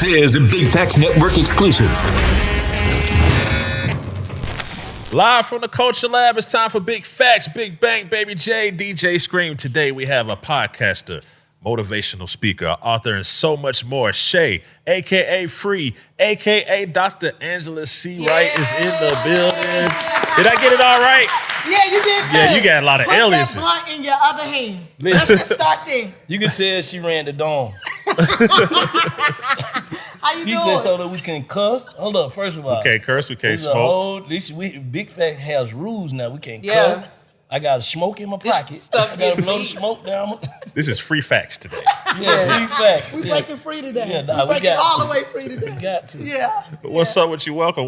This is a Big Facts Network exclusive. Live from the Culture Lab, it's time for Big Facts, Big Bang, Baby J, DJ Scream. Today we have a podcaster, motivational speaker, author, and so much more. Shay, a.k.a. PHREE, a.k.a. Dr. Angela C. Wright is in the building. Did I get it all right? Yeah, you did good. Yeah, you got a lot of aliases. Put that blunt in your other hand. Let's just start there. You can tell she ran the dorm. How you She doing? just told her we can cuss. Hold up, first of all. We can't curse, we can't This is a smoke. whole, Big Fact has rules now. We can't cuss. I got a smoke in my pocket. stuff I got to gets blow the deep. smoke down. This is free facts today. Yeah, Big Facts. We Yeah. breaking free today. Yeah, nah, we we breaking got all to. the way free today. We got to. Yeah. What's up with you? Welcome.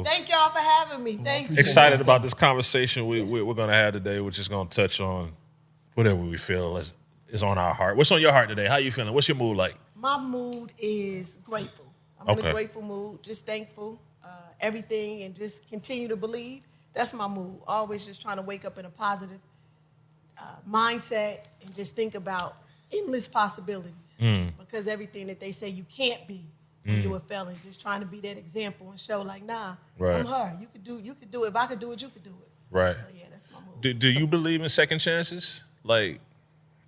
Thank y'all for having me. Thank you. Excited about this conversation we're going to have today, which is going to touch on whatever we feel is on our heart. What's on your heart today? How you feeling? What's your mood like? My mood is grateful. I'm in Okay. a grateful mood, just thankful, everything, and just continue to believe. That's my mood. Always just trying to wake up in a positive mindset and just think about endless possibilities. Because everything that they say you can't be when you're a felon, just trying to be that example and show like, nah, Right. I'm her. You could do it. If I could do it, you could do it. Right. So yeah, that's my mood. Do you believe in second chances? Like,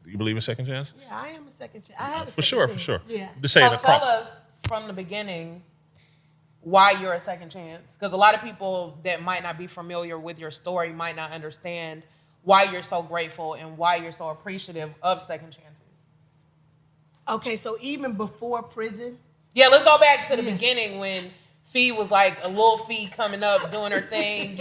do you believe in second chances? Yeah, I am a second chance. I have a For second sure, chance. for sure. Yeah. Just saying So the tell crop. us from the beginning why you're a second chance. Because a lot of people that might not be familiar with your story might not understand why you're so grateful and why you're so appreciative of second chances. Okay, so even before prison, Yeah, let's go back to the beginning when Fee was like a little Fee coming up, doing her thing,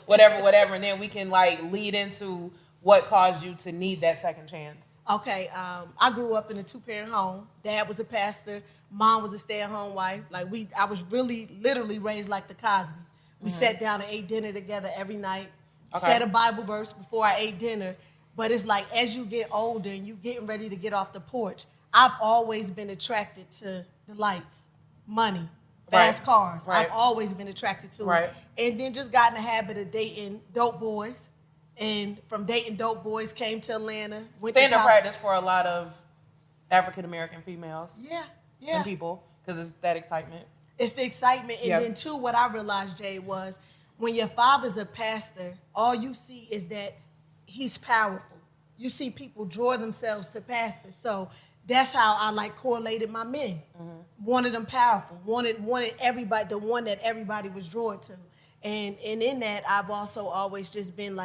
whatever. And then we can like lead into what caused you to need that second chance. okay, I grew up in a two-parent home. Dad was a pastor. Mom was a stay-at-home wife. I was really literally raised like the Cosbys. We sat down and ate dinner together every night. Okay. Said a Bible verse before I ate dinner. But it's like as you get older and you getting ready to get off the porch, I've always been attracted to the lights, money, fast Right. cars. Right. I've always been attracted to Right. it. And then just got in the habit of dating dope boys. And from dating dope boys, came to Atlanta. Went to Stand-up college. practice for a lot of African American females Yeah. and people because it's that excitement. It's the excitement. And Yep. then, too, what I realized, Jay, was when your father's a pastor, all you see is that he's powerful. You see people draw themselves to pastors. So that's how I, correlated my men. Wanted them powerful. Wanted everybody, the one that everybody was drawn to. And in that, I've also always just been,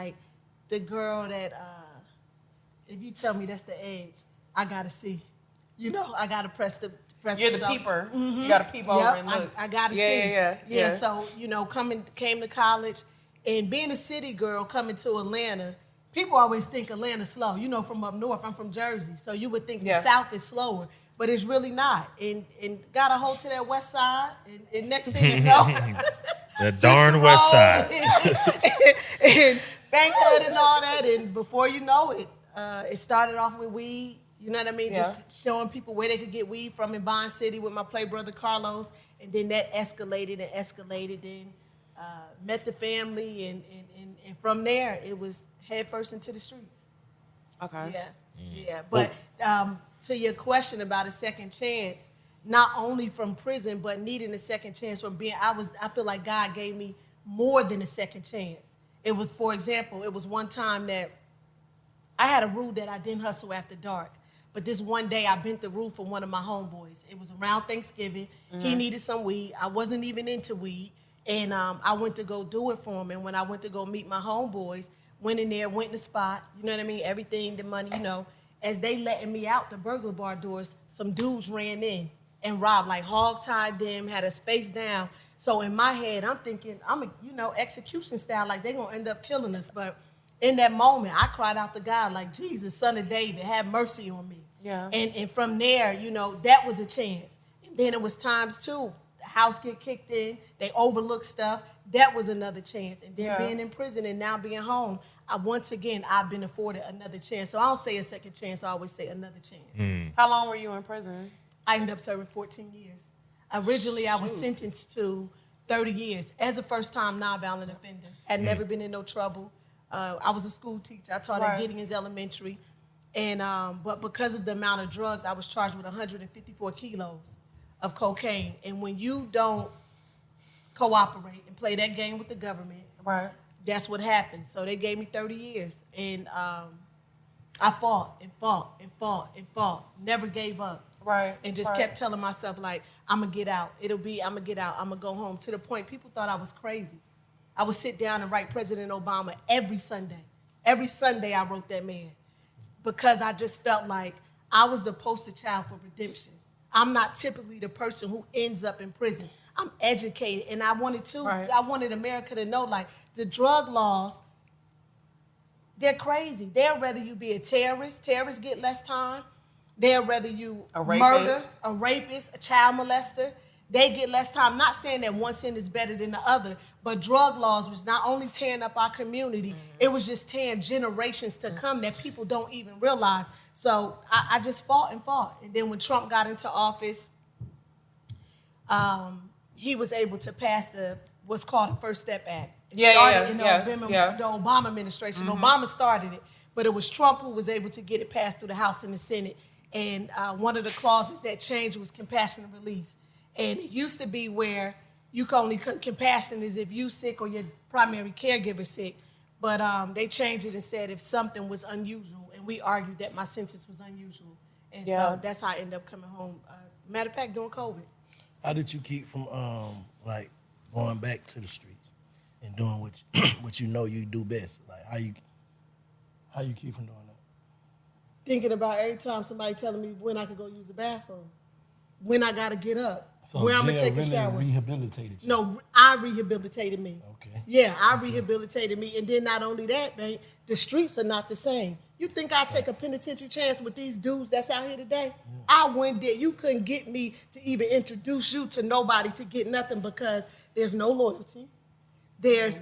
the girl that, if you tell me that's the edge, I got to see. I got to press the... You're the myself. peeper. You got to peep over Yep, and look. I gotta see. Yeah. So came to college, and being a city girl coming to Atlanta, people always think Atlanta's slow. From up north. I'm from Jersey, so you would think the South is slower, but it's really not. And got a hold to that West Side, and next thing you know, That darn West Side. and Bankhead and all that, and before you know it, it started off with weed. You know what I mean? Yeah. Just showing people where they could get weed from in Bond City with my play brother Carlos. And then that escalated. Then met the family. And from there, it was head first into the streets. Okay. Yeah. But to your question about a second chance, not only from prison, but needing a second chance from I feel like God gave me more than a second chance. It was, for example, it was one time that I had a rule that I didn't hustle after dark. But this one day, I bent the roof for one of my homeboys. It was around Thanksgiving. He needed some weed. I wasn't even into weed. And I went to go do it for him. And when I went to go meet my homeboys, went in there, went in the spot, you know what I mean? Everything, the money, As they letting me out the burglar bar doors, some dudes ran in and robbed, hog-tied them, had us face down. So in my head, I'm thinking, execution style, they going to end up killing us. But in that moment, I cried out to God, Jesus, son of David, have mercy on me. Yeah. And from there, that was a chance. And then it was times too. The house get kicked in. They overlook stuff. That was another chance. And then being in prison and now being home, I've been afforded another chance. So I don't say a second chance. I always say another chance. How long were you in prison? I ended up serving 14 years. Originally, I was sentenced to 30 years as a first-time nonviolent offender. Had never been in no trouble. I was a school teacher. I taught at Gideon's Elementary. And but because of the amount of drugs, I was charged with 154 kilos of cocaine. And when you don't cooperate and play that game with the government, Right. that's what happened. So they gave me 30 years. And I fought and fought and fought and fought. Never gave up. Right. And just kept telling myself, like, I'm going to get out. I'm going to get out. I'm going to go home. To the point people thought I was crazy. I would sit down and write President Obama every Sunday. Every Sunday I wrote that man. Because I just felt like I was the poster child for redemption. I'm not typically the person who ends up in prison. I'm educated, and I wanted America to know, like, the drug laws, they're crazy. They'd rather you be a terrorist. Terrorists get less time. They'd rather you murder, a rapist, a child molester. They get less time. Not saying that one sin is better than the other, but drug laws was not only tearing up our community, it was just tearing generations to come that people don't even realize. So I just fought and fought. And then when Trump got into office, he was able to pass what's called the First Step Act. It started in the Obama administration. Obama started it, but it was Trump who was able to get it passed through the House and the Senate. And one of the clauses that changed was compassionate release. And it used to be where you can only compassion is if you sick or your primary caregiver sick. But they changed it and said if something was unusual, and we argued that my sentence was unusual. And so that's how I ended up coming home. Matter of fact, during COVID. How did you keep from like going back to the streets and doing what you know you do best? Like how you keep from doing that? Thinking about every time somebody telling me when I could go use the bathroom, when I gotta get up, where I'm gonna take a shower. Rehabilitated you? No, I rehabilitated me. Okay. Yeah, I rehabilitated me, and then not only that, man, the streets are not the same. You think I take a penitentiary chance with these dudes that's out here today? Yeah. I went there. You couldn't get me to even introduce you to nobody to get nothing because there's no loyalty. There's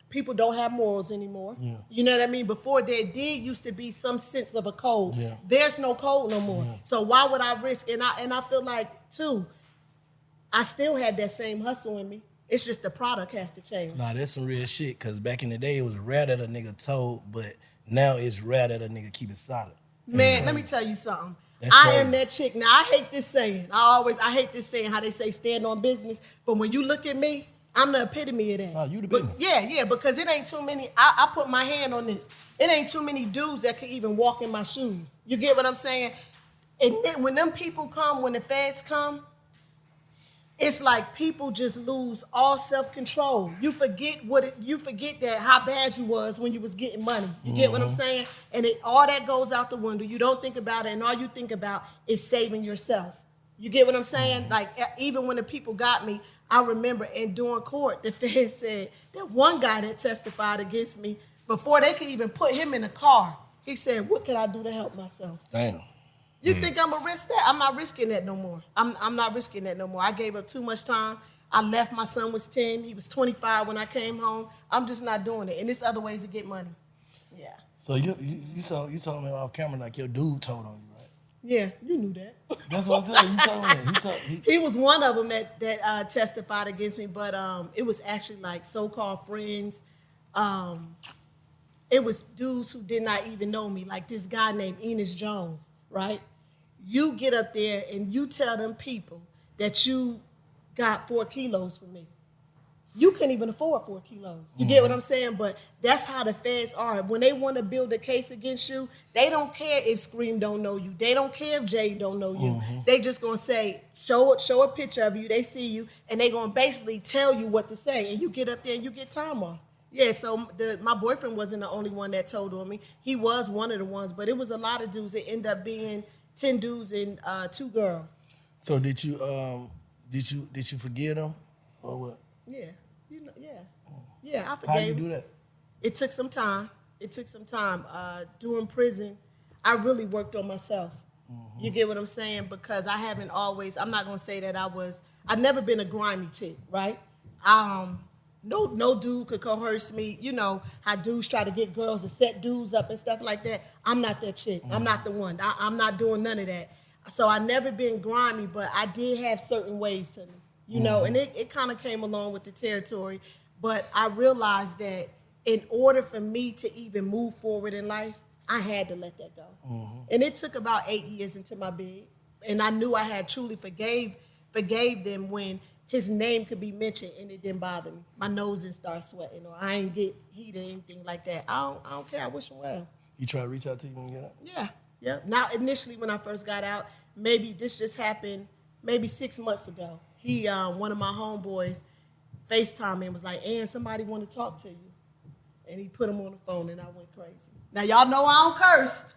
people don't have morals anymore. Yeah. You know what I mean? Before there did used to be some sense of a code. Yeah. There's no code no more. Yeah. So why would I risk? And I feel like too, I still had that same hustle in me. It's just the product has to change. Nah, that's some real shit. Cause back in the day it was rare that a nigga told, but now it's rare that a nigga keep it solid. Man, let me tell you something. I am that chick. Now I hate this saying. I hate this saying how they say stand on business. But when you look at me, I'm the epitome of that. Oh, you the business. Yeah, because it ain't too many. I put my hand on this. It ain't too many dudes that could even walk in my shoes. You get what I'm saying? And then when them people come, when the feds come, it's like people just lose all self-control. You forget that how bad you was when you was getting money. You get what I'm saying? And all that goes out the window. You don't think about it, and all you think about is saving yourself. You get what I'm saying? Like, even when the people got me, I remember in during court, the feds said that one guy that testified against me, before they could even put him in a car, he said, what can I do to help myself? Damn. You think I'm gonna risk that? I'm not risking that no more. I'm not risking that no more. I gave up too much time. I left, my son was 10. He was 25 when I came home. I'm just not doing it. And there's other ways to get money. Yeah. So you told me off camera like your dude told on you, right? Yeah, you knew that. That's what I said. You told me. He was one of them that testified against me, but it was actually like so-called friends. It was dudes who did not even know me, like this guy named Enos Jones, right? You get up there and you tell them people that you got 4 kilos from me. You couldn't even afford 4 kilos. You get what I'm saying? But that's how the feds are. When they want to build a case against you, they don't care if Scream don't know you. They don't care if Jay don't know you. They just going to say, show a picture of you. They see you, and they going to basically tell you what to say. And you get up there and you get time off. Yeah, so my boyfriend wasn't the only one that told on me. He was one of the ones, but it was a lot of dudes. It ended up being 10 dudes and 2 girls. So did you forgive them or what? Yeah, I forgave. How you do that? It took some time. During prison, I really worked on myself. You get what I'm saying? Because I'm not gonna say that I've never been a grimy chick, right? No dude could coerce me. You know how dudes try to get girls to set dudes up and stuff like that. I'm not that chick. I'm not the one. I'm not doing none of that. So I never been grimy, but I did have certain ways to me, you know, and it kind of came along with the territory. But I realized that in order for me to even move forward in life, I had to let that go. And it took about 8 years into my bed, and I knew I had truly forgave forgave them when his name could be mentioned and it didn't bother me. My nose didn't start sweating or I ain't get heat or anything like that. I don't care. I wish him well. You try to reach out to you when you get out? Yeah. Now, initially when I first got out, maybe this just happened maybe 6 months ago. He, one of my homeboys, FaceTime me and was like, "Ann, somebody want to talk to you." And he put him on the phone and I went crazy. Now, y'all know I don't curse.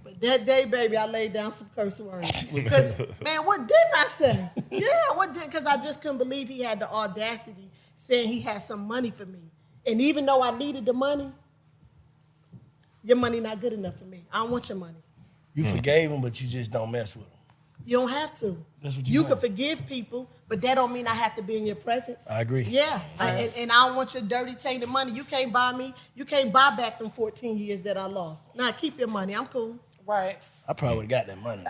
But that day, baby, I laid down some curse words. Because, man, what didn't I say? Yeah, what did? Because I just couldn't believe he had the audacity saying he had some money for me. And even though I needed the money, your money not good enough for me. I don't want your money. You forgave him, but you just don't mess with him. You don't have to. That's what you saying. can forgive people, but that don't mean I have to be in your presence. I agree. Yeah, and I don't want your dirty, tainted money. You can't buy me. You can't buy back them 14 years that I lost. Nah, keep your money. I'm cool. Right. I probably would have got that money.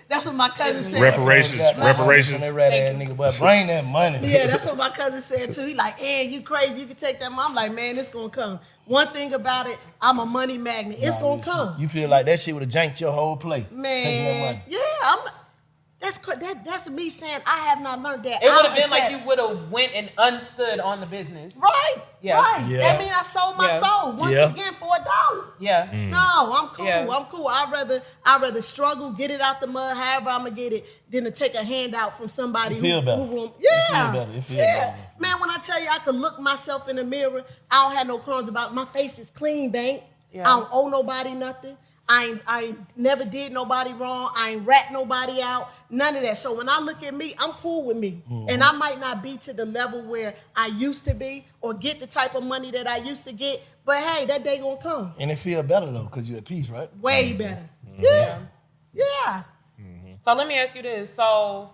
That's what my cousin said. Reparations. And they rat ass nigga, but bring that money. Yeah, that's what my cousin said too. He like, "Ann, you crazy? You can take that money." I'm like, "Man, it's gonna come." One thing about it, I'm a money magnet. It's gonna come. You feel like that shit would have janked your whole play. Man, taking that money. yeah, that's me saying I have not learned that. It would have been like you would have went and unstood on the business. Right. Yeah. Right. Yeah. That means I sold my soul once again for $1. Yeah. No, I'm cool. Yeah. I'm cool. I'd rather struggle, get it out the mud, however I'm gonna get it, than to take a handout from somebody You feel better. who won't. You Yeah. feel better. You feel yeah. better. Man, when I tell you I could look myself in the mirror, I don't have no crumbs about it. My face is clean, bank. Yeah. I don't owe nobody nothing. I ain't never did nobody wrong. I ain't rat nobody out. None of that. So when I look at me, I'm cool with me. Mm-hmm. And I might not be to the level where I used to be or get the type of money that I used to get. But hey, that day gonna come. And it feel better though, because you're at peace, right? Way better. Yeah. Yeah. So let me ask you this. So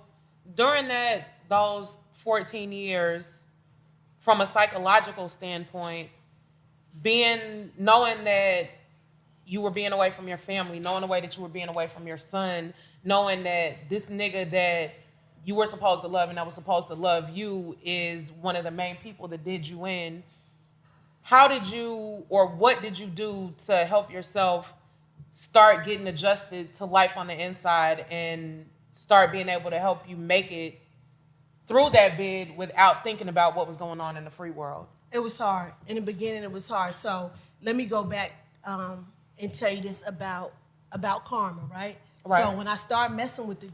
during those 14 years, from a psychological standpoint, knowing that you were being away from your family, knowing the way that you were being away from your son, knowing that this nigga that you were supposed to love and that was supposed to love you is one of the main people that did you in, how did you, or what did you do to help yourself start getting adjusted to life on the inside and start being able to help you make it through that bid without thinking about what was going on in the free world? It was hard. In the beginning, it was hard. So let me go back and tell you this about karma, right? So when I started messing with the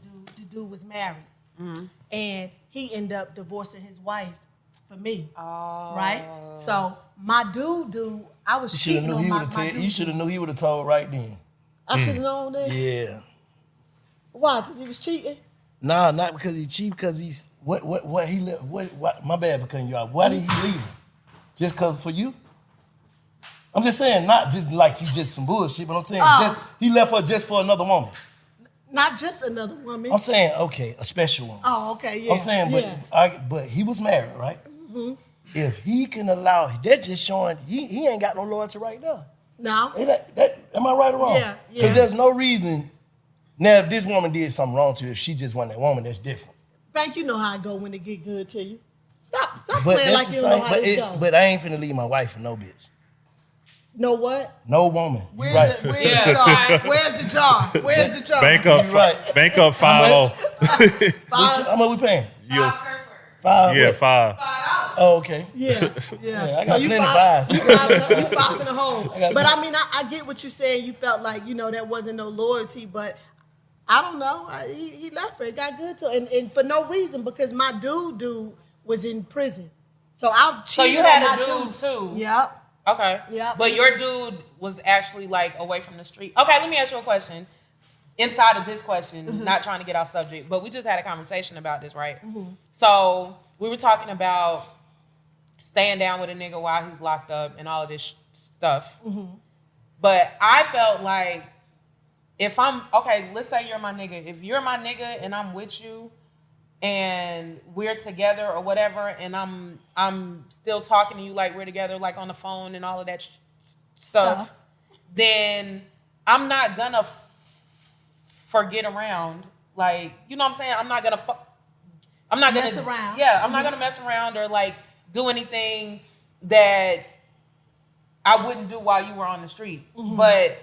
dude was married. Mm-hmm. And he ended up divorcing his wife for me. Oh. Right? So my dude, I was cheating on my dude. You should have knew he would have told right then. I should have known that? Yeah. Why? Because he was cheating? Nah, not because he cheated, because he's what he left. What my bad for cutting you out. Why did he leave him? Just because for you? I'm just saying, not just like you just some bullshit, but I'm saying he left her just for another woman. Not just another woman. I'm saying, okay, a special woman. Oh, okay, yeah. I'm saying, but he was married, right? Mm-hmm. If he can allow, that's just showing he ain't got no loyalty right now. No. Am I right or wrong? Yeah. Because there's no reason. Now, if this woman did something wrong to you, if she just wasn't that woman, that's different. Bank, you know how I go when it get good to you. Stop playing like you don't know how this go. But I ain't finna leave my wife for no bitch. Know what? No woman. Where's the jar? Where's the jar? Where's the jar? Bank up, bank up 5-0. How much we paying? $5. Yeah, $5. $5. Oh, okay. Yeah. I got plenty of fives. You five in a hole. But I mean, I get what you're saying. You felt like, there wasn't no loyalty, but I don't know. He left her. It got good to her. And for no reason, because my dude was in prison. So I cheated. So you had a dude too? Yep. Okay. Yeah. But your dude was actually like away from the street. Okay, let me ask you a question. Inside of this question, not trying to get off subject, but we just had a conversation about this, right? Mm-hmm. So we were talking about staying down with a nigga while he's locked up and all of this stuff. Mm-hmm. But I felt like let's say you're my nigga. If you're my nigga and I'm with you and we're together or whatever, and I'm still talking to you like we're together, like on the phone and all of that stuff, then I'm not gonna forget around. Like, you know what I'm saying? I'm not gonna mess around. Yeah, I'm not gonna mess around or like do anything that I wouldn't do while you were on the street. Mm-hmm. But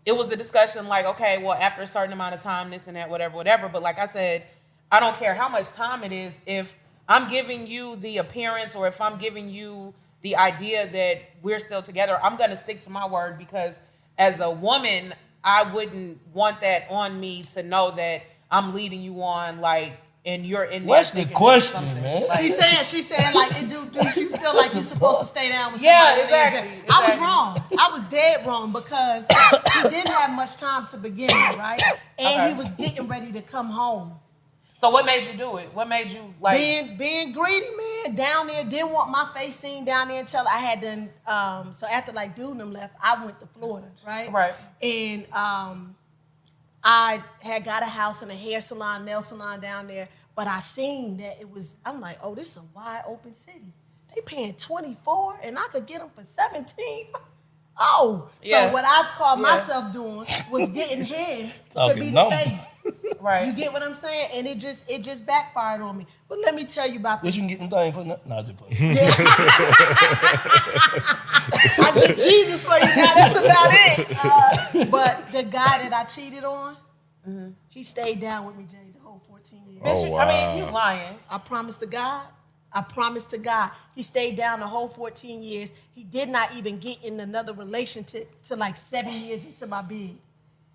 it was a discussion like, okay, well, after a certain amount of time, this and that, whatever. But like I said, I don't care how much time it is. If I'm giving you the appearance or if I'm giving you the idea that we're still together, I'm going to stick to my word, because as a woman, I wouldn't want that on me to know that I'm leading you on, like, and you're in there. What's the question, man? Like, She's saying like, do you feel like you're supposed to stay down with Yeah, somebody? exactly. I was wrong. I was dead wrong, because he didn't have much time to begin with, right? And he was getting ready to come home. So what made you do it? What made you like being greedy, man? Down there, didn't want my face seen down there until I had done. So after like dude and them left, I went to Florida, right? Right. And I had got a house and a hair salon, nail salon down there, but I seen that it was. I'm like, oh, this is a wide open city. They paying 24, and I could get them for 17. Oh, Yeah. so what I called myself doing was getting him to be the numbers. face. right? You get what I'm saying? And it just backfired on me. But let me tell you about What this. you can get them things for? No, just fucking. I get Jesus for you now. That's about it. But the guy that I cheated on, he stayed down with me, Jay, the whole 14 years. Bitch, I mean, you lying. I promise to God. He stayed down the whole 14 years. He did not even get in another relationship till like 7 years into my bid.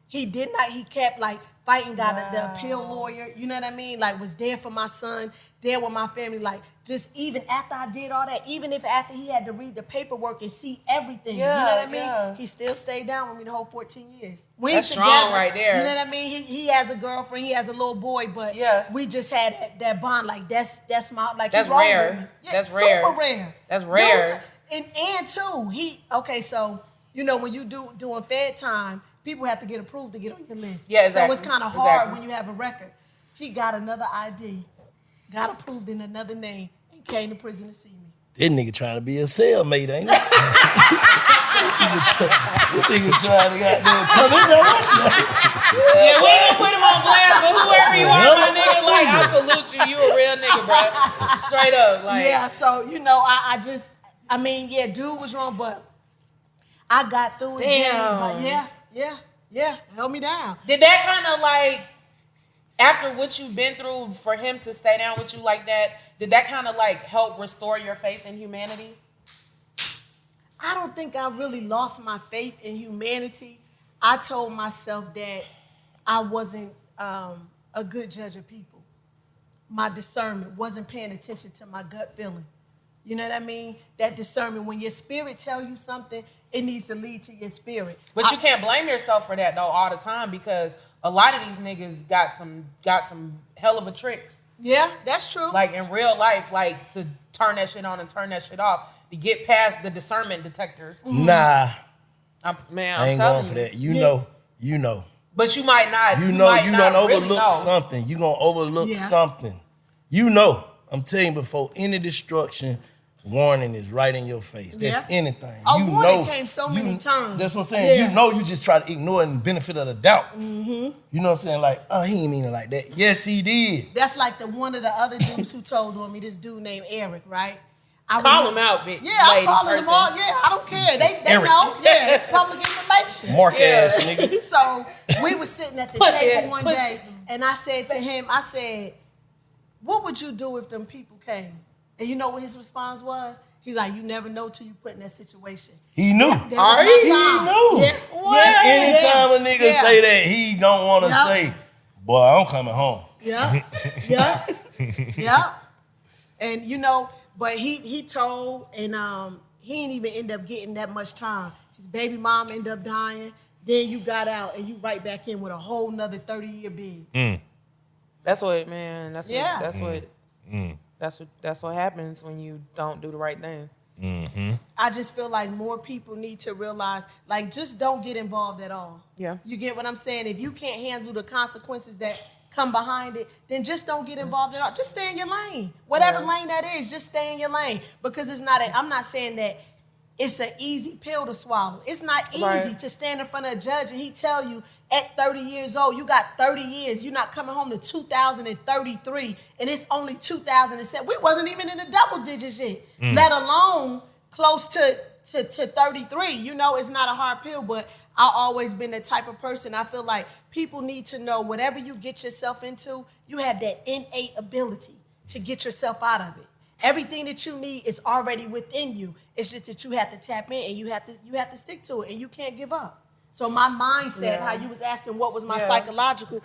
He did not. He kept like fighting, got the appeal lawyer. You know what I mean? Like was there for my son, there with my family. Like just even after I did all that, even if after he had to read the paperwork and see everything, you know what I mean? Yeah. He still stayed down with me the whole 14 years. We That's together, strong right there. You know what I mean? He has a girlfriend, he has a little boy, but we just had that bond. Like that's my like. That's he rolled rare. with me. Yeah, That's super rare. rare. That's rare. Dude, and too, so you know when you doing Fed time, people have to get approved to get on your list. Yeah, exactly. So it's kind of hard when you have a record. He got another ID, got approved in another name, and came to prison to see me. This nigga trying to be a cellmate, ain't he? Nigga trying to goddamn come in there with you. Yeah, we ain't gonna put him on blast, but whoever you are, my nigga, like I salute you. You a real nigga, bro. Straight up, like. Yeah, so you know, I mean, dude was wrong, but I got through it. Damn. But yeah, held me down. Did that kind of like, after what you've been through, for him to stay down with you like that, did that kind of like help restore your faith in humanity? I don't think I really lost my faith in humanity. I told myself that I wasn't a good judge of people. My discernment wasn't paying attention to my gut feeling. You know what I mean? That discernment, when your spirit tell you something, it needs to lead to your spirit. But you can't blame yourself for that though all the time, because a lot of these niggas got some hell of a tricks. Yeah, that's true. Like in real life, like to turn that shit on and turn that shit off, to get past the discernment detectors. Nah, I'm I ain't telling going for that. You know. But you might not. You might gonna not really overlook know. something. You gonna overlook something. You know. I'm telling you, before any destruction, warning is right in your face. That's anything. A you warning know, came so many times. That's what I'm saying. Yeah. You know, you just try to ignore it and benefit of the doubt. Mm-hmm. You know what I'm saying? Like, oh, he ain't mean it like that. Yes, he did. That's like one of the other dudes who told on me, this dude named Eric, right? Call him out, bitch. Yeah, I'm calling him out. Yeah, I don't care. They Eric. know. Yeah, it's public information. Mark ass nigga. So we were sitting at the table one day, and I said to him, I said, what would you do if them people came? And you know what his response was? He's like, you never know till you put in that situation. He knew. That was my He sign. knew. Yeah. What? Anytime a nigga Yeah. say that, he don't want to Yup. say, boy, I'm coming home. Yeah. And you know, but he told, and he didn't even end up getting that much time. His baby mom ended up dying. Then you got out and you right back in with a whole nother 30-year bid. That's what, man. That's what happens when you don't do the right thing. Mm-hmm. I just feel like more people need to realize, like, just don't get involved at all. Yeah. You get what I'm saying? If you can't handle the consequences that come behind it, then just don't get involved at all. Just stay in your lane. Whatever lane that is, just stay in your lane. Because I'm not saying that it's an easy pill to swallow. It's not easy to stand in front of a judge and he tell you at 30 years old, you got 30 years. You're not coming home to 2033, and it's only 2007. We wasn't even in the double digits yet, let alone close to 33. You know, it's not a hard pill, but I've always been the type of person, I feel like people need to know whatever you get yourself into, you have that innate ability to get yourself out of it. Everything that you need is already within you. It's just that you have to tap in and you have to stick to it, and you can't give up. So my mindset, how you was asking what was my psychological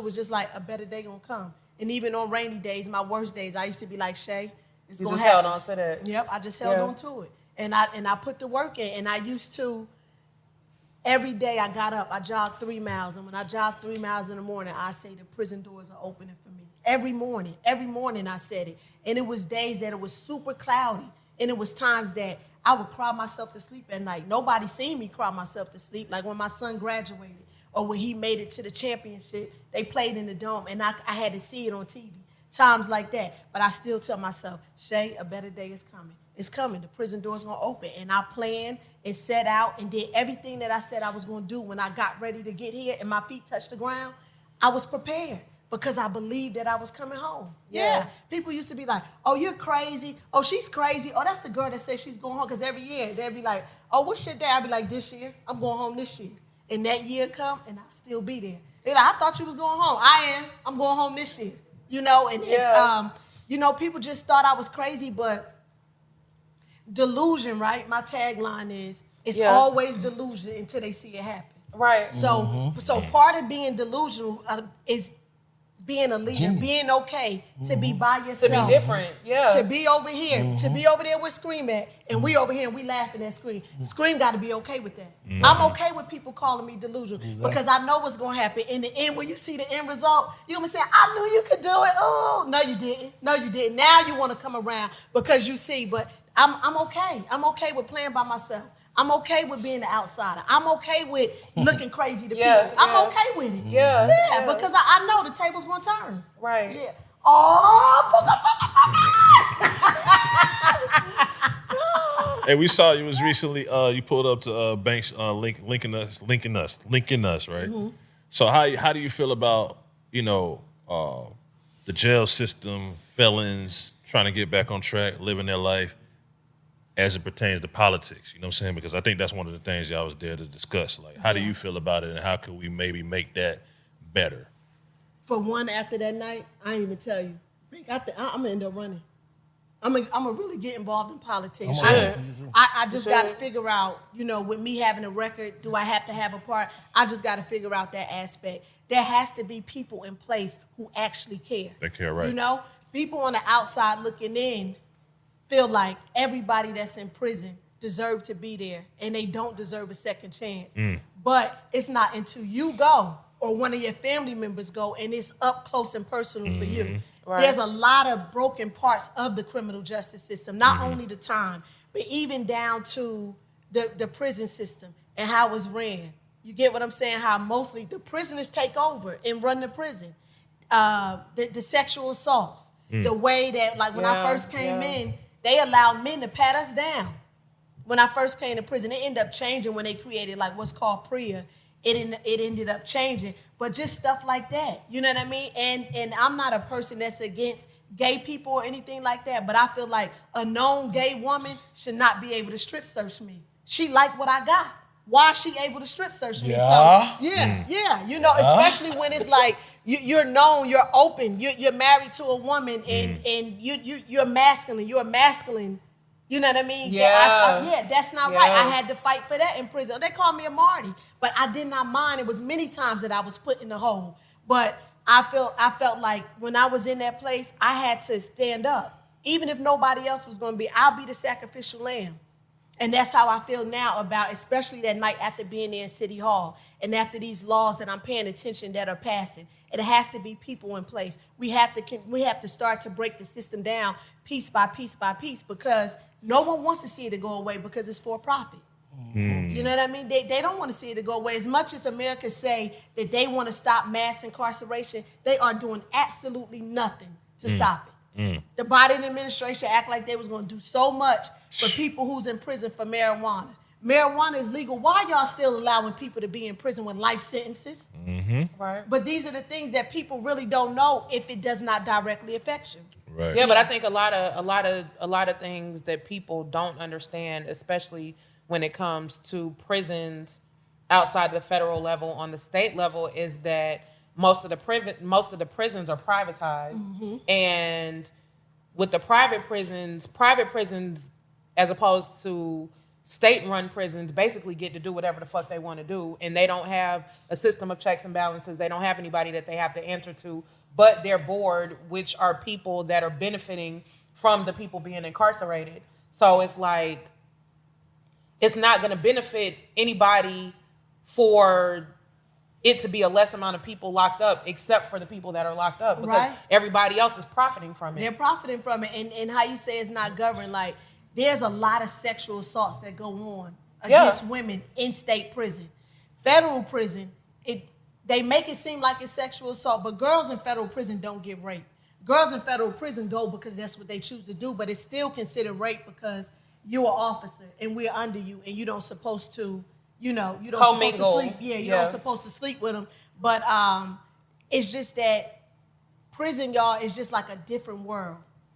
was just like, a better day gonna come. And even on rainy days, my worst days, I used to be like, Shay, it's You gonna just happen. held on to that. Yep, I just held on to it. And I put the work in, and I used to, every day I got up, I jogged 3 miles, and when I jogged 3 miles in the morning, I say the prison doors are opening for me. Every morning I said it. And it was days that it was super cloudy, and it was times that I would cry myself to sleep at night. Nobody seen me cry myself to sleep. Like when my son graduated or when he made it to the championship, they played in the dome, and I had to see it on TV. Times like that. But I still tell myself, Shay, a better day is coming. It's coming. The prison door's going to open. And I planned and set out and did everything that I said I was going to do when I got ready to get here and my feet touched the ground. I was prepared because I believed that I was coming home. Yeah. People used to be like, oh, you're crazy. Oh, she's crazy. Oh, that's the girl that says she's going home. Because every year they'd be like, oh, what's your day? I'd be like, this year. I'm going home this year. And that year come and I'll still be there. They're like, I thought you was going home. I am. I'm going home this year. You know, and it's, people just thought I was crazy, but delusion, right? My tagline is, it's always delusion until they see it happen. Right. So, part of being delusional is being a leader, being okay to be by yourself. To be different, To be over here, to be over there with Scream at, and we over here and we laughing at Scream. Scream got to be okay with that. I'm okay with people calling me delusional because I know what's going to happen. In the end, when you see the end result, you're going to be saying, I knew you could do it. Oh, no, you didn't. No, you didn't. Now you want to come around because you see, but I'm okay. I'm okay with playing by myself. I'm okay with being the outsider. I'm okay with looking crazy to people. I'm okay with it. Yeah, because I know the table's gonna turn. Right. Yeah. Oh. Hey, we saw you was recently. You pulled up to Banks linking us, right? Mm-hmm. So how do you feel about the jail system, felons trying to get back on track, living their life, as it pertains to politics, you know what I'm saying? Because I think that's one of the things y'all was there to discuss. Like, how do you feel about it, and how can we maybe make that better? For one, after that night, I ain't even tell you. I'm gonna end up running. I'm gonna really get involved in politics. I just got to figure out, with me having a record, do I have to have a part? I just got to figure out that aspect. There has to be people in place who actually care. They care, right? People on the outside looking in feel like everybody that's in prison deserve to be there, and they don't deserve a second chance. But it's not until you go or one of your family members go and it's up close and personal for you. Right. There's a lot of broken parts of the criminal justice system, not only the time, but even down to the prison system and how it's ran. You get what I'm saying? How mostly the prisoners take over and run the prison. The sexual assaults, the way that, like when I first came in, they allowed men to pat us down. When I first came to prison, it ended up changing when they created like what's called PHREE. It ended up changing, but just stuff like that. You know what I mean? And I'm not a person that's against gay people or anything like that, but I feel like a known gay woman should not be able to strip search me. She like what I got. Why is she able to strip search me? So especially when it's like you're known, you're open, you're married to a woman, and you're masculine. You're a masculine. You know what I mean? That's not right. I had to fight for that in prison. They called me a Marty, but I did not mind. It was many times that I was put in the hole, but I felt like when I was in that place, I had to stand up, even if nobody else was going to be. I'll be the sacrificial lamb. And that's how I feel now about, especially that night after being there in City Hall and after these laws that I'm paying attention that are passing. It has to be people in place. We have to start to break the system down piece by piece by piece because no one wants to see it go away because it's for profit. You know what I mean? They don't want to see it go away. As much as America say that they want to stop mass incarceration, they are doing absolutely nothing to stop it. The Biden administration act like they was going to do so much for people who's in prison for marijuana. Marijuana is legal. Why y'all still allowing people to be in prison with life sentences? Right. But these are the things that people really don't know if it does not directly affect you. Right. Yeah, but I think a lot of things that people don't understand, especially when it comes to prisons outside the federal level. On the state level, is that most of the prisons are privatized, and with the private prisons, as opposed to state-run prisons, basically get to do whatever the fuck they want to do, and they don't have a system of checks and balances. They don't have anybody that they have to answer to, but their board, which are people that are benefiting from the people being incarcerated. So it's like, it's not going to benefit anybody for it to be a less amount of people locked up, except for the people that are locked up, because everybody else is profiting from it. They're profiting from it, and how you say it's not governed, like, there's a lot of sexual assaults that go on against women in state prison. Federal prison, they make it seem like it's sexual assault, but girls in federal prison don't get raped. Girls in federal prison go because that's what they choose to do, but it's still considered rape because you're an officer and we're under you, and you don't supposed to, you don't supposed to sleep. Yeah, you don't supposed to sleep with them. But it's just that prison, y'all, is just like a different world.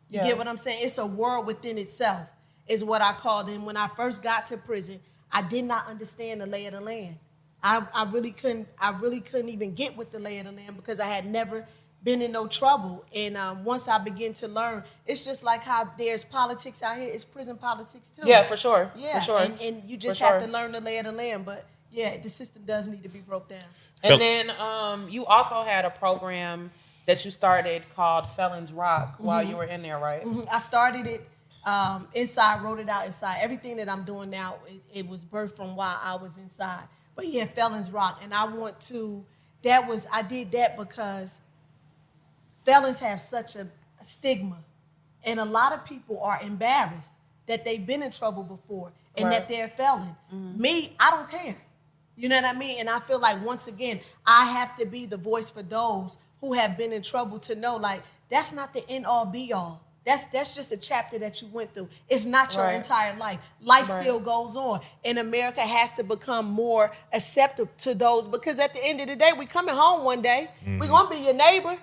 You get what I'm saying? It's a world within itself, is what I called it. And when I first got to prison, I did not understand the lay of the land. I really couldn't even get with the lay of the land because I had never been in no trouble. And once I began to learn, it's just like how there's politics out here, it's prison politics too. Yeah, for sure. Yeah, for sure. And you just have to learn the lay of the land. But yeah, the system does need to be broke down. And then you also had a program that you started called Felons Rock while you were in there, right? I started it inside, wrote it out inside. Everything that I'm doing now, it was birthed from while I was inside. But yeah, Felons Rock. And I did that because felons have such a stigma. And a lot of people are embarrassed that they've been in trouble before and that they're a felon. Me, I don't care. You know what I mean? And I feel like, once again, I have to be the voice for those who have been in trouble to know, like, that's not the end all be all. That's just a chapter that you went through. It's not your entire life. Life still goes on. And America has to become more acceptable to those, because at the end of the day, we coming home one day. We're going to be your neighbor.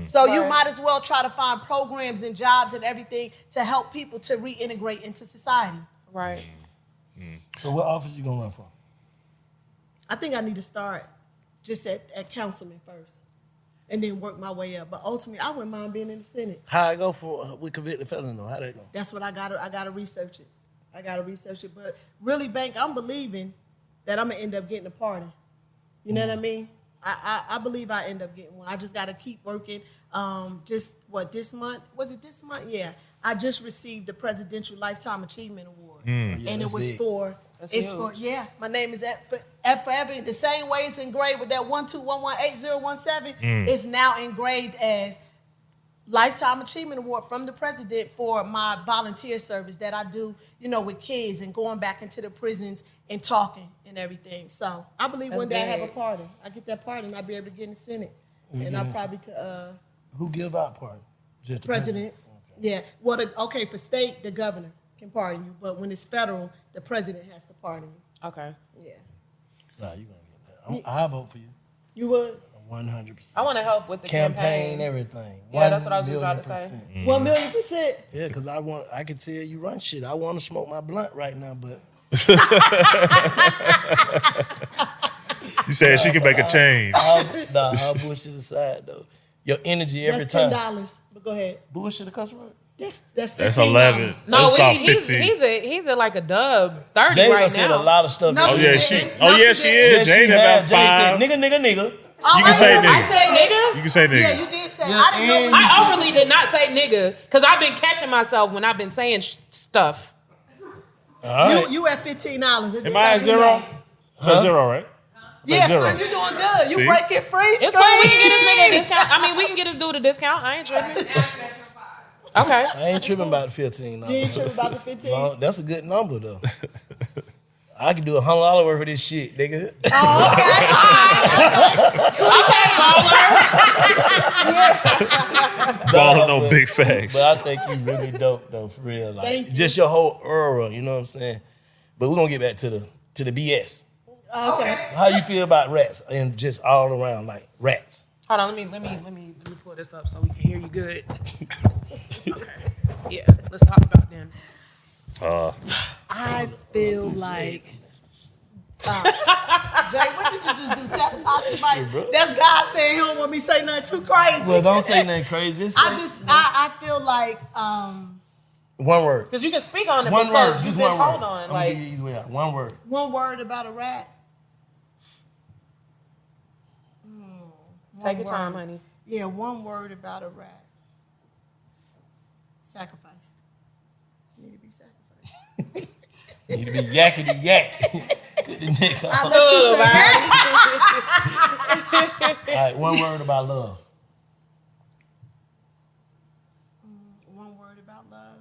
So you might as well try to find programs and jobs and everything to help people to reintegrate into society. Right. So what office you going to run for? I think I need to start just at councilman first and then work my way up. But ultimately, I wouldn't mind being in the Senate. How I go for with convicted felon though? How that go? That's what I gotta research it. But really, Bank, I'm believing that I'm gonna end up getting a pardon. You know what I mean? I believe I end up getting one. I just gotta keep working. This month? Was it this month? Yeah. I just received the Presidential Lifetime Achievement Award. And it was big. My name is forever. The same way it's engraved with that 121180017 is now engraved as Lifetime Achievement Award from the president for my volunteer service that I do, with kids and going back into the prisons and talking and everything. So I believe one day I have a pardon. I get that pardon, I'll be able to get in the Senate. And I probably could. Who gives out pardon? Just the president. Okay. Yeah. Well, for state, the governor can pardon you, but when it's federal, the president has to pardon you. Okay. Yeah. Nah, you're gonna get that. I'll vote for you. You would? 100%. I want to help with the campaign, everything. Yeah, that's what I was about to say. 1,000,000%. Yeah, because I can tell you run shit. I want to smoke my blunt right now, but You said she can make a change. I'll bullshit aside though. Your energy every time. That's $10. But go ahead. Bullshit a cuss word? That's $15. That's 11. No, That's he's at like a dub 30 Jada right said now. a lot of stuff. No, Oh she yeah, didn't. she is. Jada about Jada said 5. nigga. Oh, You can say nigga. I said nigga? You can say nigga. Yeah, you did say. Yeah, I didn't know. I overly did not say nigga because I've been catching myself when I've been saying stuff. All right. You at $15. Am I at 0? That's 0, right? Yeah, zero. Scream, you doing good. You See? breaking free. It's cool. We can get this nigga a discount. I mean, we can get this dude a discount. I ain't tripping. Okay. I ain't tripping about the 15. You ain't tripping about the 15? No, that's a good number though. I can do $100 worth of this shit, nigga. Oh, okay. Balling on big facts. But I think you really dope though, for real. Like Thank you. just your whole aura, you know what I'm saying? But we're gonna get back to the BS. Okay. How you feel about rats and just all around like rats? Hold on. Let me pull this up so we can hear you good. Okay. Yeah. Let's talk about them. I feel like Jay, what did you just do? Sabotage the mic? That's God saying He don't want me to say nothing too crazy. Well, don't say nothing crazy. Just say, I feel like one word. Because you can speak on it One because word. you've Just been one told word. on. I'm Like, gonna give you easy way out. One word. one word about a rat. take your time, honey. Yeah, one word about a rat. Sacrificed. You need to be sacrificed. You need to be yakety yak. Put the neck I on. let you say that. All right, one word about love. One word about love.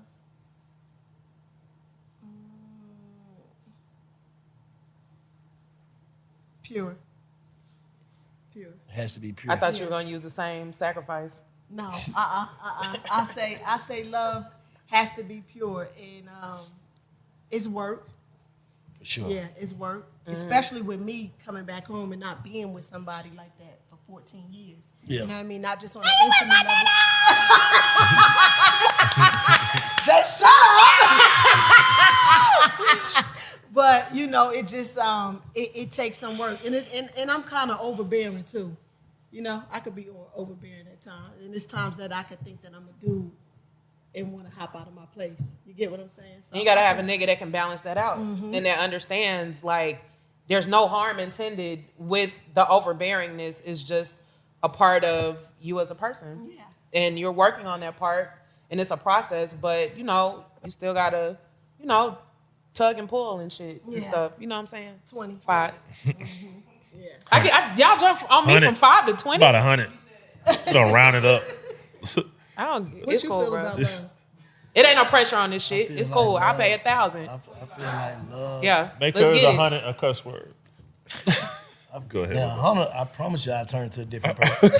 Pure. Pure. It has to be pure. I thought you were going to use the same sacrifice. No, I say love has to be pure, and it's work. For sure. Yeah, it's work, especially with me coming back home and not being with somebody like that for 14 years. Yeah. You know what I mean? Not just on an intimate level. Just shut up. But you know, it just it takes some work, and I'm kind of overbearing too. You know, I could be overbearing at times, and there's times that I could think that I'm a dude and want to hop out of my place. You get what I'm saying? So And you got to have a nigga that can balance that out and that understands, like, there's no harm intended with the overbearingness. It's just a part of you as a person. Yeah. And you're working on that part, and it's a process, but, you know, you still got to, you know, tug and pull and shit and Yeah. stuff. You know what I'm saying? 20. 5. Yeah. Y'all jump on me 100. from 5 to 20? About 100. So round it up. I don't. What It's you cool, feel bro. about love? It ain't no pressure on this shit. feel It's like cool. I love- pay 1,000. I feel like love. Yeah. Make Let's hers get it. 100 a cuss word. Go ahead. Now, Hunter, I promise you I'll turn to a different person.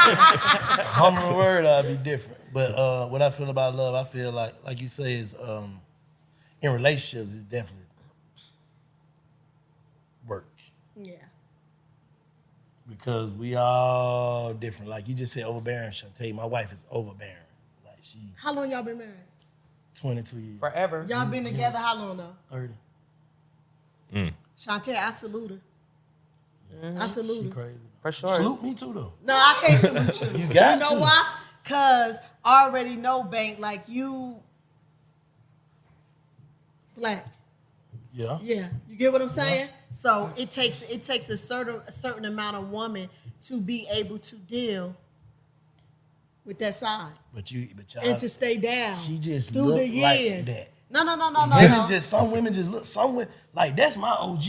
Hunter word, I'll be different. But what I feel about love, I feel like you say, is in relationships, it's definitely work. Yeah. Because we all different. Like you just said, overbearing. Shantae, my wife is overbearing. Like she How long y'all been married? 22 years, Forever. Y'all been together how long though? 30. Shantae, I salute her. I salute She her. crazy. For sure. Salute me too, though. No, I can't salute you. You got know to. why? Cause I already know, Bank, like you black. Yeah. Yeah. You get what I'm saying? So it takes a certain amount of woman to be able to deal with that side. But y'all, And to stay down. she just through look the years. like that. No. Some women just look. Some women, like that's my OG.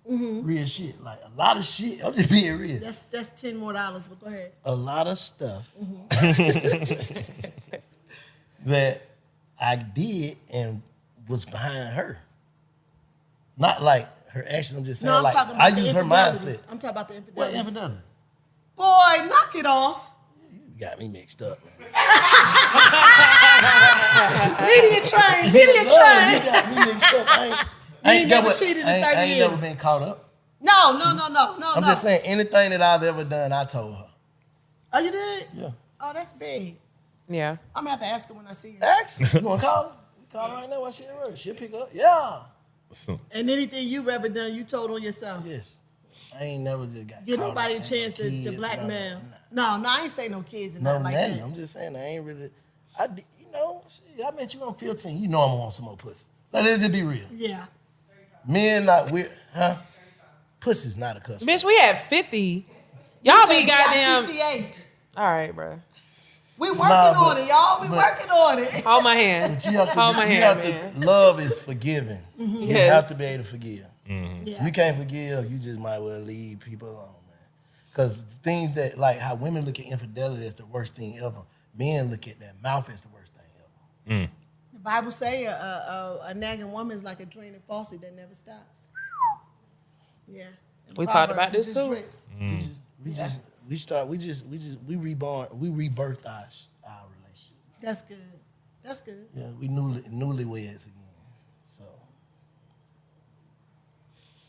Real shit. Like a lot of shit. I'm just being real. That's $10 more, but go ahead. A lot of stuff that I did and was behind her. Not like her actions. I'm just saying, No, I'm like talking about I the use her infidelities. mindset. I'm talking about the What infidelity. infidelity? Boy, knock it off. You got me mixed up. Media train. You got me mixed up. I ain't never never cheated in 30 I ain't years. never been caught up. No. I'm just saying, anything that I've ever done, I told her. Oh, you did? Yeah. Oh, that's big. Yeah. I'm gonna have to ask her when I see her. Ask her. You want to call her? Call her right now while she at work. She'll pick up. Yeah. And anything you've ever done, you told on yourself. Yes. I ain't never just got Give caught nobody a up. chance to Kids, blackmail. nah. No, I ain't say no kids and No, nothing like nothing. that. I'm just saying, I ain't really. Shit, I met you on 15. You know I'm gonna want some more pussy. Let's just be real. Yeah. Men not weird, huh? Pussy's not a cuss. Bitch, we had 50. Y'all be Say goddamn. B-I-T-C-H. All right, bro. We working Nah, on it, y'all. We working on it. Hold my hand. But you have to, Hold my you hand, have man. to, love is forgiving. You Yes. have to be able to forgive. Yeah. You can't forgive, you just might well leave people alone, man. Because things that, like how women look at infidelity as the worst thing ever, men look at that mouth as the worst thing ever. The Bible say a nagging woman is like a draining faucet that never stops. Yeah. In We talked about Proverbs, this it just too. drips. We rebirthed our relationship. That's good. That's good. Yeah, we newlyweds again. So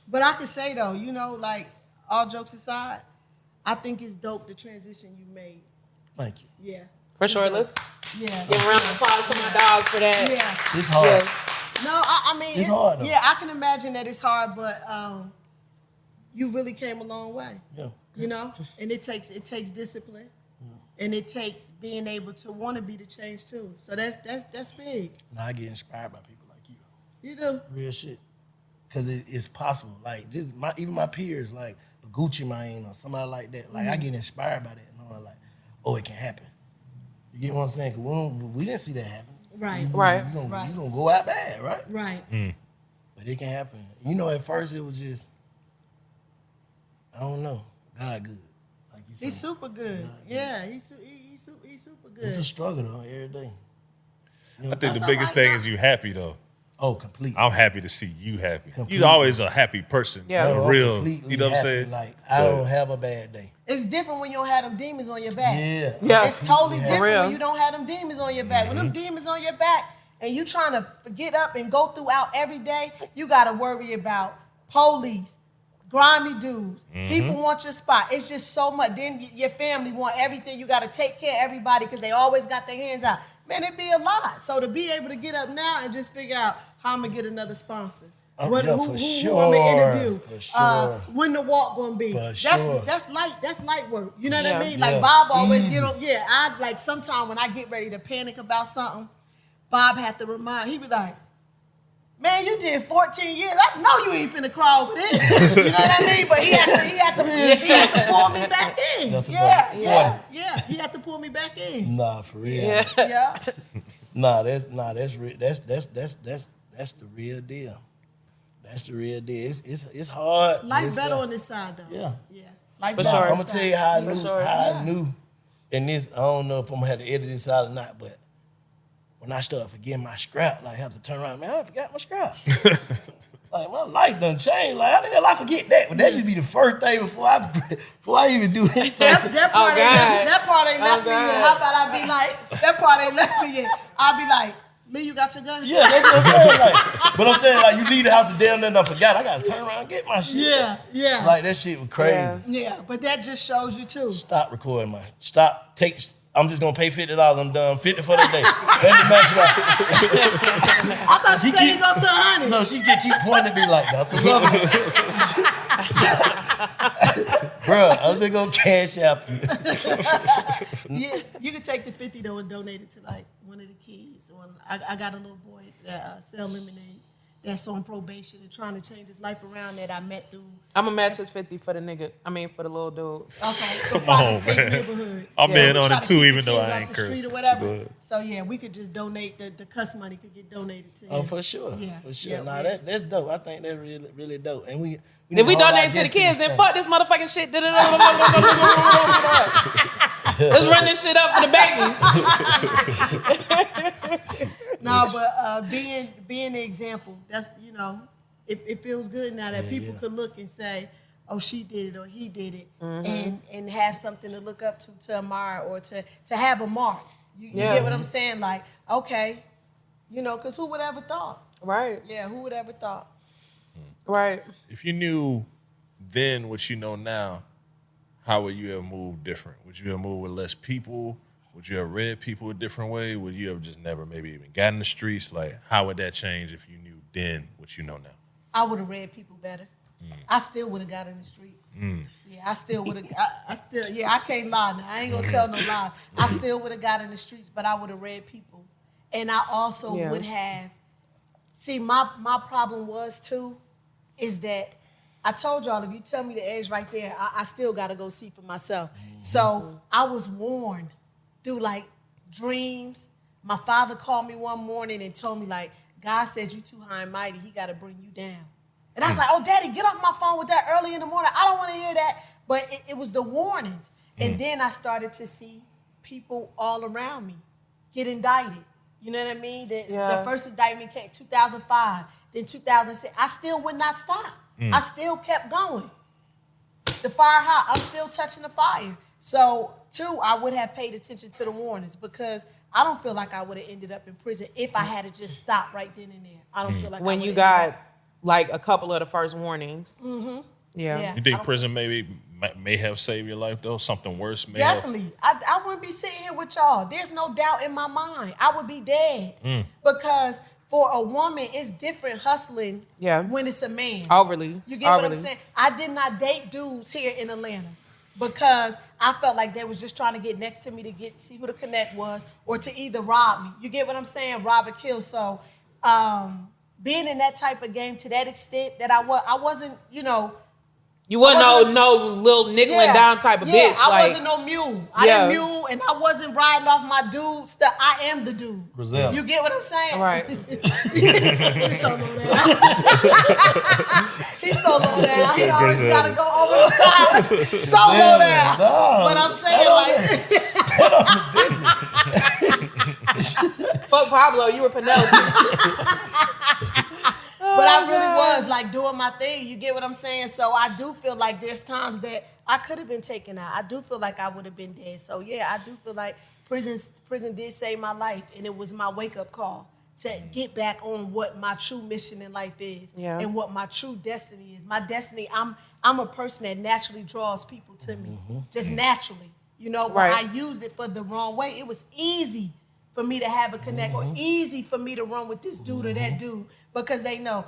But I can say though, you know, like all jokes aside, I think it's dope the transition you made. thank you. Yeah. For sure. Let's Yeah. give a round of applause to my dog for that. Yeah. It's hard. Yes. No, I mean It's hard, though. Yeah, I can imagine that it's hard, but you really came a long way. Yeah. You know, and it takes discipline, and it takes being able to want to be the change too. So that's big. Now I get inspired by people like you. You do. Real shit. Because it's possible. Like, just even my peers, like Gucci Mane or somebody like that, like, I get inspired by that. Knowing, like, oh, it can happen. You get what I'm saying? Because we didn't see that happen. Right. You Right. gonna go out bad, right? Right. But it can happen. You know, at first it was just, I don't know, God good. Like you said. He's super good. Yeah, he's super good. It's a struggle, though, every day. You know, I think the That's biggest all thing right is you happy though. oh, completely. I'm happy to see you happy. Completely. You're always a happy person. Yeah. You're I'm real. completely You know what I'm happy. saying? Like, I don't have a bad day. It's different when you don't have them demons on your back. Yeah. Yeah. It's totally For different real. when you don't have them demons on your back. When them demons on your back and you trying to get up and go throughout every day, you got to worry about police, grimy dudes. People want your spot. It's just so much. Then your family want everything. You got to take care of everybody because they always got their hands out. Man, it'd be a lot. So to be able to get up now and just figure out how I'm going to get another sponsor. Yeah, Who for I'm gonna sure. interview? For sure. When the walk gonna be? For sure. That's light work. You know what Yeah. I mean? Yeah. Like Bob always Easy. get on. Yeah, I like sometimes when I get ready to panic about something, Bob had to remind. He be like, "Man, you did 14 years. I know you ain't finna crawl over this." You know what I mean? But he had to pull me back in. That's Yeah. about He had to pull me back in. Nah, for real. Yeah. Yeah. That's the real deal. That's the real deal. It's hard. Life It's better fun. on this side though. Yeah. Yeah. Life For better sure. on I'm this gonna tell side. you how I For knew. sure. How I knew. And this, I don't know if I'm gonna have to edit this out or not, but when I started forgetting my scrap, like I have to turn around, man, I forgot my scrap. Like my life done changed. Like how the hell I forget that? But that should be the first thing before I even do anything. That part ain't left me God. yet. How about I be like, that part ain't left me yet. I'll be like, Lee, you got your gun? Yeah, that's what I'm saying. Like, but I'm saying like you leave the house and damn near done forgot. I gotta turn around and get my shit. Yeah. Like that shit was crazy. Yeah. Yeah, but that just shows you too. Stop recording, man. Stop. I'm just gonna pay $50. I'm done. 50 for the day. That's the max out. I thought you said you go to 100. No, she just keep pointing at me like that's another one. Bruh, I'm just gonna cash out you. Yeah, you can take the 50 though and donate it to like one of the kids. I got a little boy that sell lemonade that's on probation and trying to change his life around that I met through. I'm gonna match his 50 for the nigga. I mean, for the little dude. Okay, Come on, man. neighborhood. I'm in on Try it to too, keep even the though kids I off ain't the street cursed. or whatever. Good. So yeah, we could just donate the cuss money could get donated to him. Oh, for sure. Yeah, For sure. yeah, Nah, yeah. That's dope. I think that's really, really dope. And we If we need to hold our donate to the guests kids, then this fuck this motherfucking shit. Let's run this shit up for the babies. No, but being the example, that's it feels good now that people could look and say, oh, she did it or he did it, and have something to look up to admire or to have a mark. You get what I'm saying? Like, okay, because who would ever thought? Right. Yeah, who would ever thought? Right. If you knew then what you know now, how would you have moved different? Would you have moved with less people? Would you have read people a different way? Would you have just never maybe even got in the streets? Like, how would that change if you knew then what you know now? I would have read people better. I still would have got in the streets. Yeah, I still would have. I can't lie now. I ain't gonna tell no lie. I still would have got in the streets, but I would have read people, and I also would have. See, my problem was too, is that I told y'all if you tell me the age right there, I still gotta go see for myself. So I was warned through like dreams. My father called me one morning and told me like, God said you too high and mighty. He got to bring you down. And I was like, oh, Daddy, get off my phone with that early in the morning. I don't want to hear that. But it was the warnings. And then I started to see people all around me get indicted. You know what I mean? The first indictment came 2005, then 2006. I still would not stop. I still kept going. The fire hot. I'm still touching the fire. So, two, I would have paid attention to the warnings because I don't feel like I would have ended up in prison if I had to just stop right then and there. I don't feel like When I you would've got ended up. like a couple of the first warnings. Yeah. You think prison may have saved your life though? Something worse may have? Definitely. I wouldn't be sitting here with y'all. There's no doubt in my mind. I would be dead. Because for a woman, it's different hustling when it's a man. Overly. You get what I'm saying? I did not date dudes here in Atlanta because I felt like they was just trying to get next to me to see who the connect was or to either rob me. You get what I'm saying? Rob or kill. So being in that type of game to that extent that I wasn't, you know. You wasn't no little nickel and dime type of bitch. I wasn't no mule. I didn't mule, and I wasn't riding off my dude stuff. I am the dude. Brazil. You get what I'm saying? Right. He's so low down. He's so low down. He always got to go over the top. So low down. No, but I'm saying fuck Pablo, you were Penelope. But I really was like doing my thing. You get what I'm saying? So I do feel like there's times that I could have been taken out. I do feel like I would have been dead. So yeah, I do feel like prison did save my life, and it was my wake up call to get back on what my true mission in life is and what my true destiny is. My destiny, I'm a person that naturally draws people to me, just naturally. You know, but I used it for the wrong way. It was easy for me to have a connect or easy for me to run with this dude or that dude. Because they know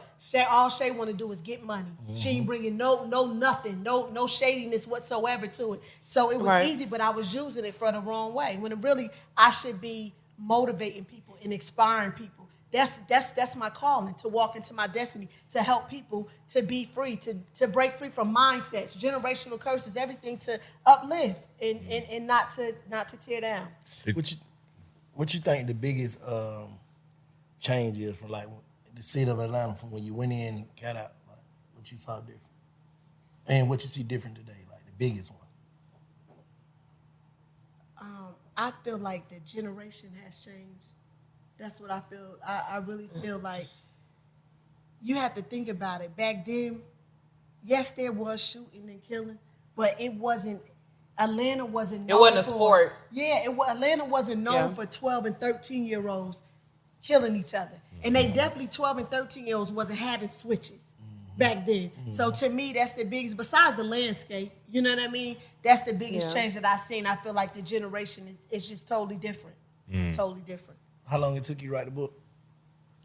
all Shay want to do is get money. She ain't bringing no nothing, no shadiness whatsoever to it. So it was easy, but I was using it for the wrong way. When really I should be motivating people and inspiring people. That's my calling, to walk into my destiny, to help people to be free, to break free from mindsets, generational curses, everything to uplift and not to tear down. What you think the biggest change is from like the city of Atlanta from when you went in and got out? Like, what you saw different, and what you see different today, like the biggest one? I feel like the generation has changed. That's what I feel. I really feel like you have to think about it. Back then, yes, there was shooting and killing, but it wasn't. Atlanta wasn't known It wasn't a sport. Yeah, Atlanta wasn't known for 12 and 13-year-olds killing each other. And they definitely 12 and 13-year-olds wasn't having switches back then. So to me, that's the biggest, besides the landscape, you know what I mean? That's the biggest change that I've seen. I feel like the generation is just totally different. Totally different. How long it took you to write the book?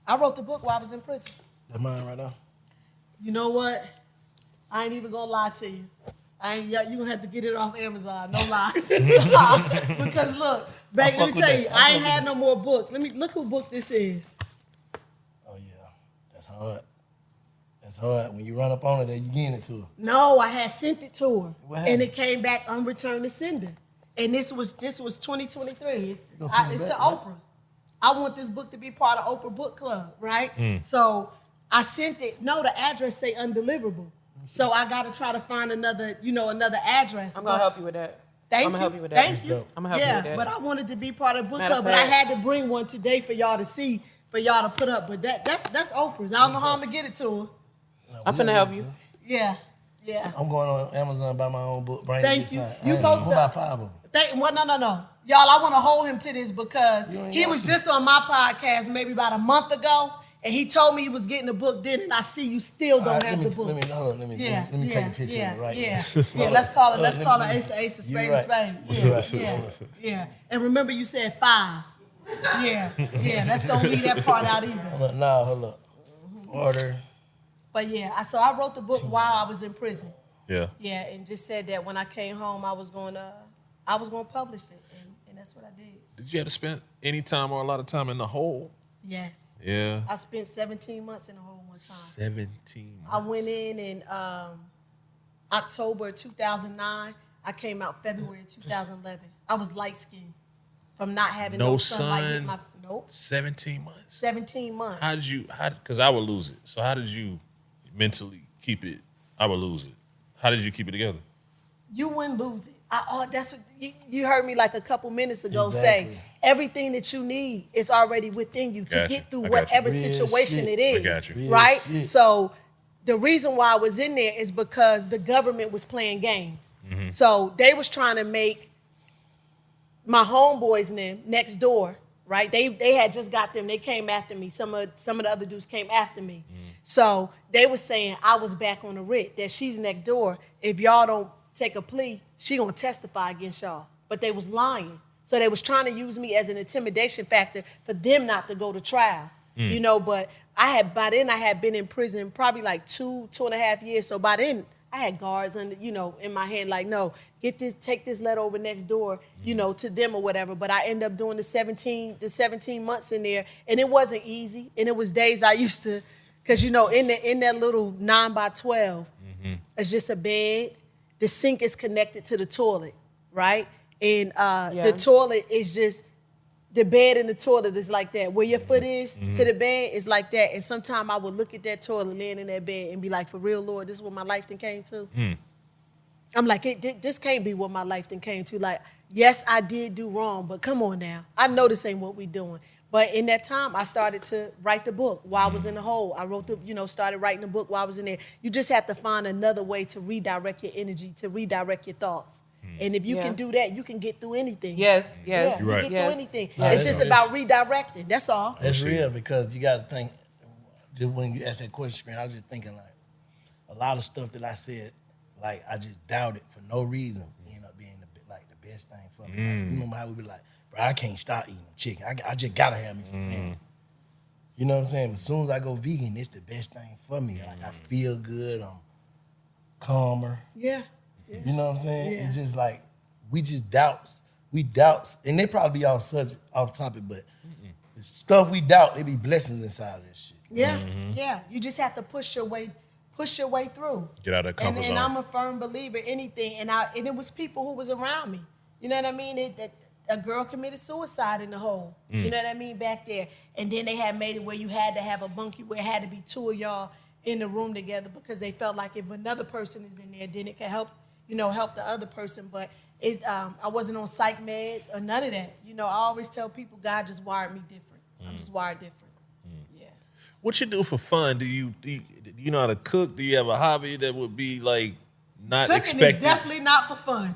I wrote the book while I was in prison. That's mine right now. You know what? I ain't even gonna lie to you. You gonna have to get it off Amazon, no lie. Because look, babe, let me tell you, I ain't had no more books. Look who book this is. Oh yeah, that's hard. That's hard. When you run up on it, you getting it to her. No, I had sent it to her, and it came back unreturned to sender. And this was 2023. It's to Oprah. I want this book to be part of Oprah Book Club, right? So I sent it. No, the address say undeliverable. So I got to try to find another address. I'm going to help you with that. Thank you. Help you with that. Thank you. I'm going to help you with that. But I wanted to be part of book club, but I had to bring one today for y'all to see, for y'all to put up. But that's Oprah's. I don't know how I'm going to get it to her. I'm finna help you. Yeah. I'm going on Amazon buy my own book. Thank you. You posted about 5 of them. No. Y'all, I want to hold him to this because he was just on my podcast maybe about a month ago. And he told me he was getting the book then, and I see you still don't have the book. Let me take a picture of it right now. Let's call it ace of spade of spade. Yeah. And remember you said 5. Yeah. Let's don't leave that part out either. Hold up. Order. But yeah, so I wrote the book while I was in prison. Yeah. Yeah, and just said that when I came home, I was going to publish it, and that's what I did. Did you have to spend any time or a lot of time in the hole? Yes. Yeah. I spent 17 months in the hole one time. 17 months. I went in October 2009. I came out February 2011. I was light-skinned from not having no sunlight. Nope. 17 months. 17 months. Because I would lose it. So how did you mentally keep it? I would lose it. How did you keep it together? You wouldn't lose it. That's what you heard me like a couple minutes ago say. Everything that you need is already within you to get through whatever situation it is. I got you. Right? So the reason why I was in there is because the government was playing games. Mm-hmm. So they was trying to make my homeboys next door, right? They had just got them. They came after me. Some of the other dudes came after me. Mm. So they was saying I was back on the writ, that she's next door. If y'all don't take a plea, she gonna testify against y'all. But they was lying. So they was trying to use me as an intimidation factor for them not to go to trial. you know, but by then I had been in prison probably like 2.5 years. So by then I had guards under, you know, in my hand, like, no, take this letter over next door, you know, to them or whatever. But I ended up doing the 17 months in there, and it wasn't easy. And it was days I used to, because, you know, in that little 9x12, it's just a bed. The sink is connected to the toilet, right? And the toilet is just, the bed and the toilet is like that. Where your foot is to the bed is like that. And sometimes I would look at that toilet laying in that bed and be like, for real, Lord, this is what my life then came to? I'm like, this can't be what my life then came to. Like, yes, I did do wrong, but come on now. I know this ain't what we doing. But in that time, I started to write the book while I was in the hole. I started writing the book while I was in there. You just have to find another way to redirect your energy, to redirect your thoughts. And if you can do that, you can get through anything. Yes. Yeah, you right. can get through anything. No, it's just about redirecting. That's all. That's real, because you got to think, just when you asked that question, I was just thinking, like, a lot of stuff that I said, like, I just doubted for no reason, ended up being the best thing for me. Like, you remember how we be like, bro, I can't stop eating chicken. I just got to have me some salmon. You know what I'm saying? As soon as I go vegan, it's the best thing for me. Like, I feel good. I'm calmer. Yeah. You know what I'm saying? Yeah. It's just like, we doubts, and they probably be off topic, but the stuff we doubt, it be blessings inside of this shit. Yeah, yeah. You just have to push your way through. Get out of that comfort zone. And I'm a firm believer. Anything, and it was people who was around me. You know what I mean? A girl committed suicide in the hole. You know what I mean? Back there, and then they had made it where you had to have a bunkie where it had to be two of y'all in the room together, because they felt like if another person is in there, then it can help the other person. But I wasn't on psych meds or none of that. You know, I always tell people God just wired me different. I'm just wired different. Yeah. What you do for fun? Do you know how to cook? Do you have a hobby that would be like not Cooking expected? is definitely not for fun.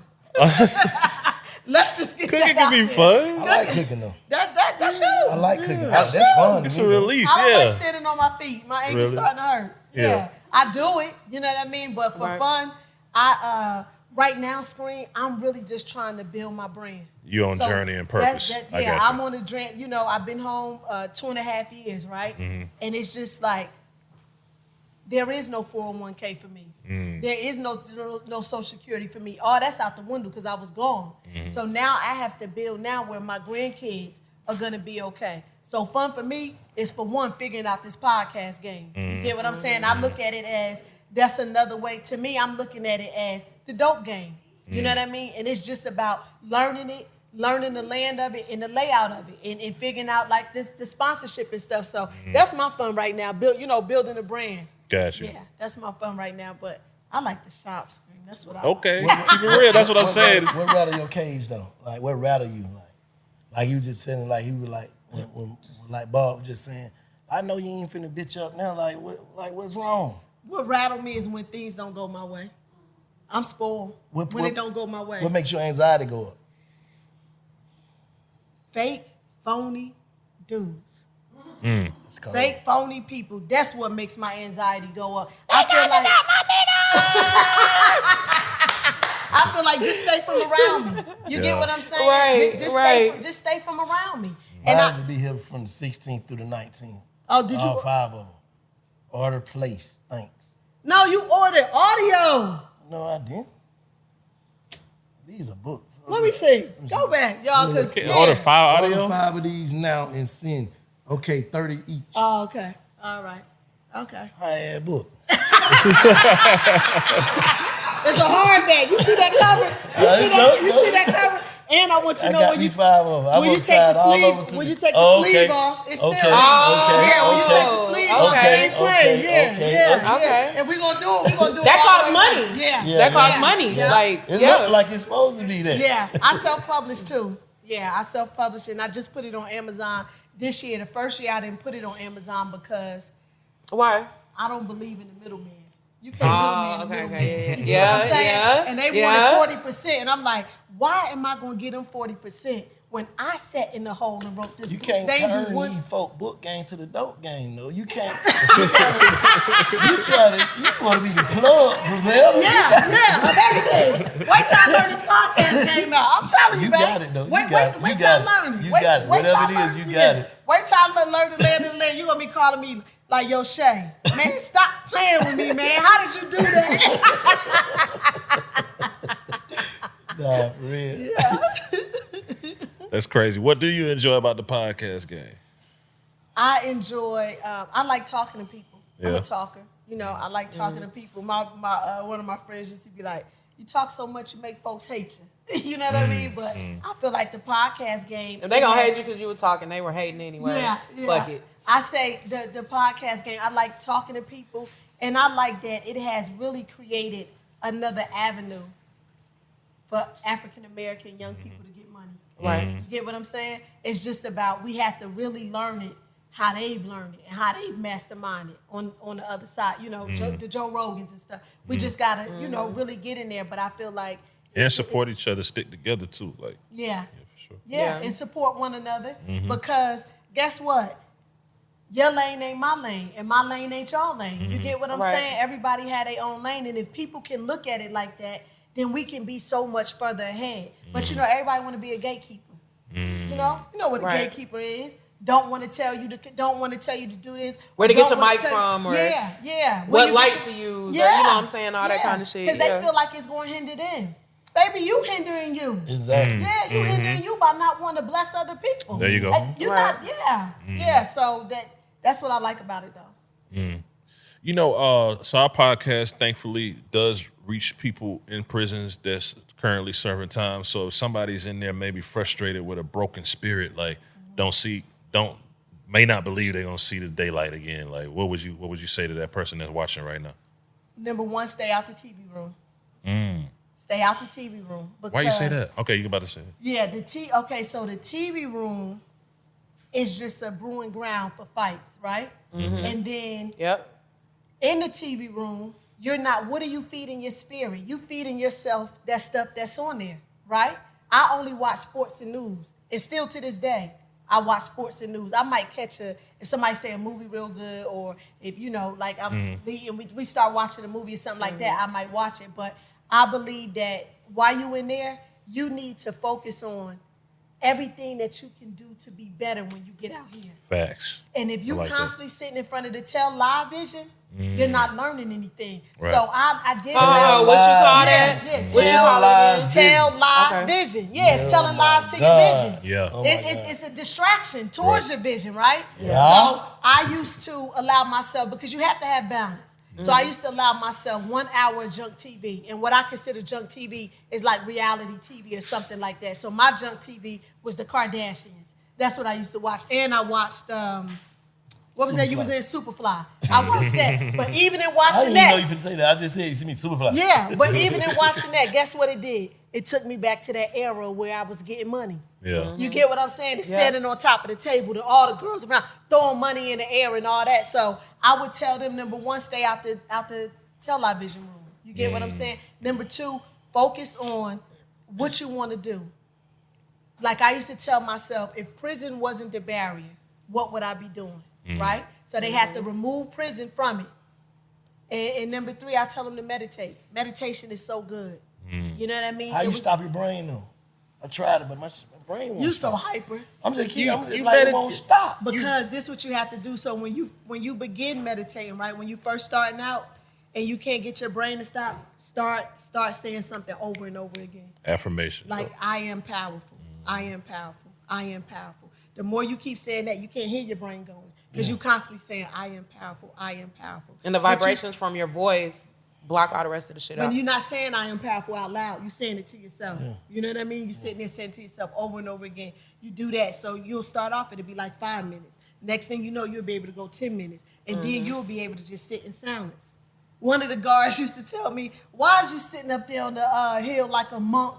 Let's just get Cooking that can out be there. fun. I like cooking, though. That's you. I like cooking. That's That's fun. It's to a me, though. release, I don't yeah. like standing on my feet. My ankle's Really? starting to hurt. Yeah. Yeah. I do it, you know what I mean? But for fun, I right now, Screen, I'm really just trying to build my brand. You on journey and purpose. I got you. I'm on a journey. You know, I've been home 2.5 years, right? And it's just like, there is no 401k for me. There is no Social Security for me. All that's out the window because I was gone. So now I have to build now where my grandkids are going to be okay. So fun for me is, for one, figuring out this podcast game. You get what I'm saying? I look at it as, that's another way. To me, I'm looking at it as the dope game. You know what I mean? And it's just about learning it, learning the land of it and the layout of it, and figuring out like the sponsorship and stuff. So that's my fun right now. Building a brand. Gotcha. Yeah, that's my fun right now. But I like the shop, Screen. That's what I Okay. Keep it real. That's what I'm saying. What rattle your cage, though? Like, what rattle you? Like you just saying, like, he was like, when like Bob was just saying, I know you ain't finna bitch up now. Like, what's wrong? What rattle me is when things don't go my way. I'm spoiled when it don't go my way. What makes your anxiety go up? Fake, phony dudes. It's called Fake, phony people. That's what makes my anxiety go up. I feel like just stay from around me. You get what I'm saying? Right, Just stay from around me. And Mine will be here from the 16th through the 19th. Oh, did you? All 5 of them. Order place. Thanks. No, you ordered audio. No, I didn't. These are books. Let me see. Go back, y'all. Order 5 audio. Order 5 of these now and send. Okay, 30 each. Oh, okay. All right. Okay. High-ass book. It's a hardback. You see that cover? You see that cover? And I want you to know when you 5 of them. when you take the sleeve, when you take the sleeve off, it's still yeah. When you take the sleeve off, it ain't playing. Yeah. And we gonna do it. That costs money. Yeah. That costs money. Yeah. Like, It look like it's supposed to be there. Yeah. I self-published too. Yeah, I self-published it, and I just put it on Amazon this year. The first year I didn't put it on Amazon because why? I don't believe in the middleman. You can't middleman the middleman. Okay. You get what I'm saying? Yeah. And they wanted 40%. And I'm like, why am I going to get them 40% when I sat in the hole and wrote this You book? can't They do turn one. these folk book game to the dope game, though. You can't. You want to be the plug, Brazil. Yeah, of everything. Wait till I learn this podcast came out. I'm telling you, You baby. got it, though. Wait till I learn it. You got it. Whatever it is, you got it. Wait till I learn to land in the lane. You gonna be calling me like, yo, Shay, man, stop playing with me, man. How did you do that? Nah, for real. Yeah. That's crazy. What do you enjoy about the podcast game? I enjoy. I like talking to people. I'm Yeah. a talker. You know, I like talking to people. My one of my friends used to be like, "You talk so much, you make folks hate you." You know what I mean? But I feel like the podcast game. If they gonna hate you because you were talking, they were hating anyway. Yeah. Fuck it. I say the podcast game. I like talking to people, and I like that it has really created another avenue for African American young people to get money. Right. You get what I'm saying? It's just about we have to really learn it, how they've learned it, and how they've masterminded on the other side. You know, the Joe Rogans and stuff. We just gotta, really get in there. But I feel like And support each other, stick together too. Like, yeah, for sure. yeah, and support one another because guess what? Your lane ain't my lane, and my lane ain't your lane. You get what I'm Right. saying? Everybody had their own lane, and if people can look at it like that, then we can be so much further ahead. But you know, everybody want to be a gatekeeper. You know what a Right. gatekeeper is. Don't want to tell you to do this. Where to get Don't your wanna mic tell- from, or yeah. what lights to use, or, you know what I'm saying, all that kind of shit. Because they feel like it's going to hinder them. Baby, you hindering you. Exactly. Yeah, you hindering you by not wanting to bless other people. There you go. You're Right. not, yeah. So that's what I like about it, though. You know, so our podcast, thankfully, does reach people in prisons that's currently serving time. So if somebody's in there maybe frustrated with a broken spirit, like may not believe they're gonna see the daylight again. Like, what would you say to that person that's watching right now? Number one, stay out the TV room. Stay out the TV room. Why you say that? Okay, you about to say it. Yeah, so the TV room is just a brewing ground for fights, right? And then Yep. in the TV room, what are you feeding your spirit? You feeding yourself that stuff that's on there, right? I only watch sports and news. And still to this day, I watch sports and news. I might catch if somebody say a movie real good, or if, like I'm leading, we start watching a movie or something like that, I might watch it. But I believe that while you in there, you need to focus on everything that you can do to be better when you get out here. Facts. And if you I like constantly sitting in front of the live vision, you're not learning anything. Right. So I did Oh, what you call that? Yeah, What you call it? tell live Okay. vision. Yeah, it's telling lies to your God. vision. Yeah. Oh my God. It's a distraction towards your vision, right? Yeah. So I used to allow myself, because you have to have balance. So I used to allow myself 1 hour of junk TV. And what I consider junk TV is like reality TV or something like that. So my junk TV was the Kardashians. That's what I used to watch. And I watched, what was that? You was in Superfly. I watched that. But even in I watching didn't even know that, you could say that. I just said you see me Superfly. yeah, but even in watching that, guess what it did? It took me back to that era where I was getting money. Yeah. You get what I'm saying? It's standing on top of the table, all the girls around throwing money in the air and all that. So I would tell them, number one, stay out the television room. You get what I'm saying? Number two, focus on what you want to do. Like I used to tell myself, if prison wasn't the barrier, what would I be doing? Right? So they had to remove prison from it. And number three, I tell them to meditate. Meditation is so good. You know what I mean? How you stop your brain though? I tried it, but my brain won't You stop. so hyper. I'm just You like better- it won't stop. Because this is what you have to do. So when you begin meditating, right? When you first starting out and you can't get your brain to stop, start saying something over and over again. Affirmation. Like, I am powerful. I am powerful. I am powerful. The more you keep saying that, you can't hear your brain going. Because you constantly saying, I am powerful. I am powerful. And the But you- vibrations from your voice block all the rest of the shit out. when you're not saying I am powerful out loud, you're saying it to yourself. You know what I mean? You're sitting there saying it to yourself over and over again. You do that. So you'll start off, it'll be like 5 minutes. Next thing you know, you'll be able to go 10 minutes. And then you'll be able to just sit in silence. One of the guards used to tell me, why is you sitting up there on the hill like a monk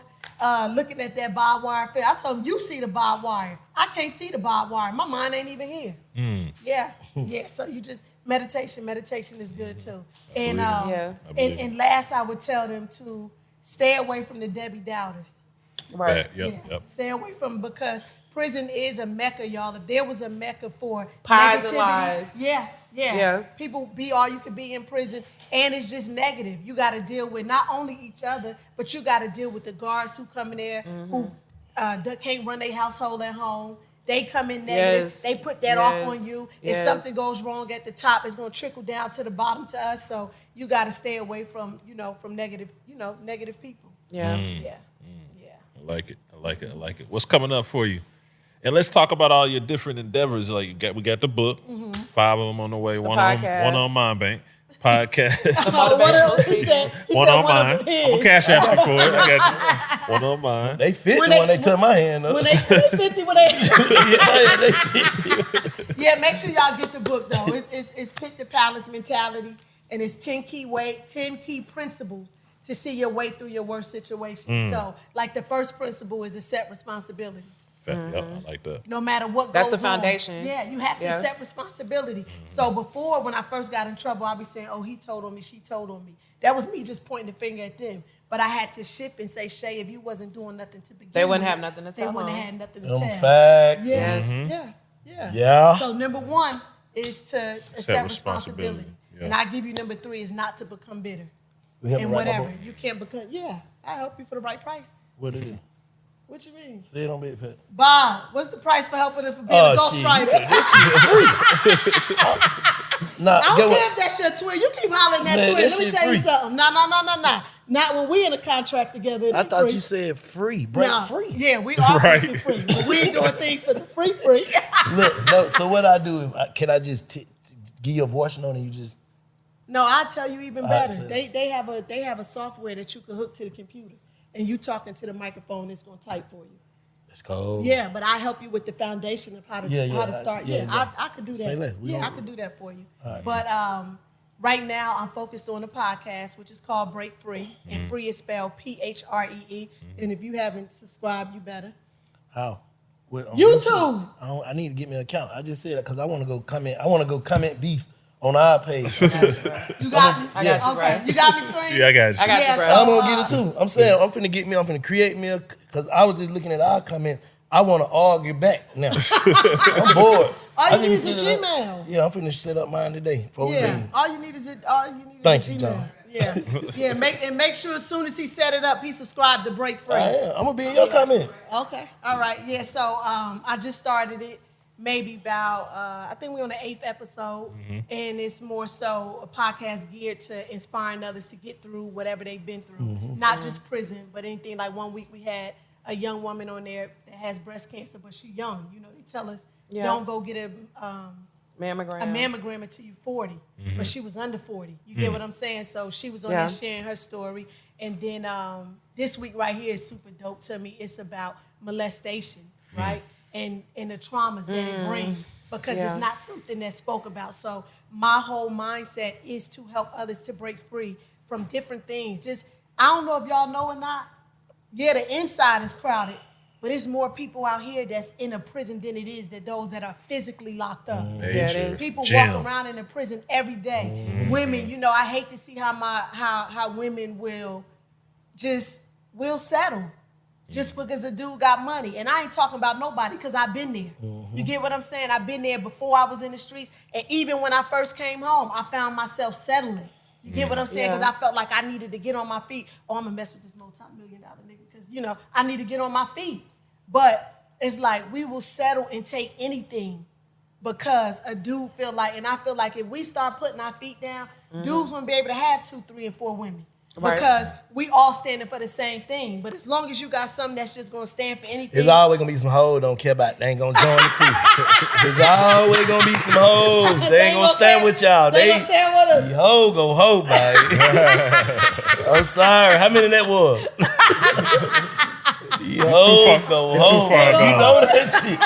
looking at that barbed wire fence? I told him, you see the barbed wire. I can't see the barbed wire. My mind ain't even here. Yeah. So you just... Meditation is good too. And and last, I would tell them to stay away from the Debbie Doubters. right. Yep. Stay away from, because prison is a mecca, y'all. If there was a mecca for Pies and negativity, lies. yeah. People be all you could be in prison, and it's just negative. You got to deal with not only each other, but you got to deal with the guards who come in there who that can't run their household at home. They come in negative. Yes. They put that off on you. If Yes. something goes wrong at the top, it's going to trickle down to the bottom to us. So you got to stay away from, from negative, negative people. Yeah. Yeah. I like it. What's coming up for you? And let's talk about all your different endeavors. Like we got the book, 5 of them on the way. One on Mind Bank podcast. One on mine. I'm gonna cash out you for it. I got one on mine. They 50 when they took my hand up. When they 50, when they they 50. Yeah, make sure y'all get the book though. It's Pick the Palace Mentality, and it's 10 key principles to see your way through your worst situation. So, like the first principle is accept responsibility. Yep, I like that. No matter what That's goes the foundation. on. Yeah, you have to accept responsibility. So before, when I first got in trouble, I'd be saying, oh, he told on me, she told on me. That was me just pointing the finger at them. But I had to shift and say, Shay, if you wasn't doing nothing to begin with, They wouldn't have nothing to tell. They wouldn't have had nothing to Them tell. facts. Yes. Yeah. Yeah. So number 1 is to accept responsibility. responsibility. Yeah. And I give you number 3 is not to become bitter. We have And to write my whatever. book. You can't become, I help you for the right price. What it is? What you mean? Say it on Big Fat. Bob, what's the price for helping us for being a ghostwriter? Nah, I don't care if that's your twin. You keep hollering that Man, twin. that Let me shit tell you free. something. No. Not when we in a contract together. It I ain't thought free. you said free. Break Nah. free. Yeah, we are Right. breaking free. But we ain't doing things for the free. Look, no, so what I do, can I just give you a voice note and you just... No, I'll tell you even better. so- They have a software that you can hook to the computer. And you talking to the microphone, it's going to type for you. Let's go. Yeah, but I help you with the foundation of how to start. I could do that. Say less. I could do that for you. But right now, I'm focused on a podcast, which is called Break Free. And free is spelled PHREE. And if you haven't subscribed, you better. How? What, on YouTube. I need to get me an account. I just said that because I want to go comment beef on our page. You got me? I got you, okay. right. You got me, Screen? Yeah, I got you. I got Yeah, you, bro. so- I'm gonna get it too. I'm saying I'm finna create me because I was just looking at our comment. I want to argue back now. I'm bored. All I you need is just a set it up. Gmail. Yeah, I'm finna set up mine today. Yeah. All you need is a Thank you, Gmail. John. Yeah. Make sure as soon as he set it up, he subscribed to Break Free. I'm gonna be in your comment. Okay. All right. Yeah. So I just started it maybe about I think we're on the 8th episode, and it's more so a podcast geared to inspiring others to get through whatever they've been through, not just prison, but anything. Like one week we had a young woman on there that has breast cancer, but she's young. You know, they tell us don't go get a mammogram until you're 40, but she was under 40. You get what I'm saying? So she was on there sharing her story, and then this week right here is super dope to me. It's about molestation, right? And the traumas that it brings, because it's not something that's spoke about. So my whole mindset is to help others to break free from different things. Just, I don't know if y'all know or not. Yeah, the inside is crowded, but it's more people out here that's in a prison than it is that those that are physically locked up. Major People jam. walk around in the prison every day. Women, you know, I hate to see how women will settle just because a dude got money. And I ain't talking about nobody because I've been there. You get what I'm saying? I've been there before I was in the streets. And even when I first came home, I found myself settling. You get what I'm saying? Because I felt like I needed to get on my feet. Oh, I'm going to mess with this multi-million-dollar nigga because, you know, I need to get on my feet. But it's like we will settle and take anything because a dude feel like, and I feel like if we start putting our feet down, dudes won't be able to have 2, 3, and 4 women. Right. Because we all standing for the same thing. But as long as you got something that's just going to stand for anything. There's always gonna be some hoes don't care about. They ain't gonna join the crew. There's always gonna be some hoes. They ain't gonna stand with y'all. They gonna stand with us. The hoe go hoe, baby. I'm sorry. How many that was? The hoes go You're too hoe. far You gone. know that shit.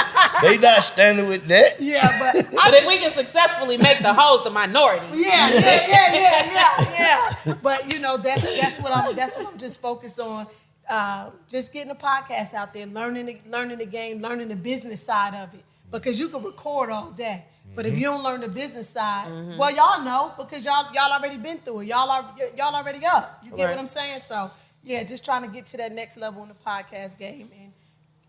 They not standing with that. Yeah, but But if we can successfully make the host the minority, yeah. But you know, that's what I'm just focused on. Just getting a podcast out there, learning the game, learning the business side of it. Because you can record all day, but if you don't learn the business side, well, y'all know because y'all already been through it. Y'all already up. You get what I'm saying? So yeah, just trying to get to that next level in the podcast game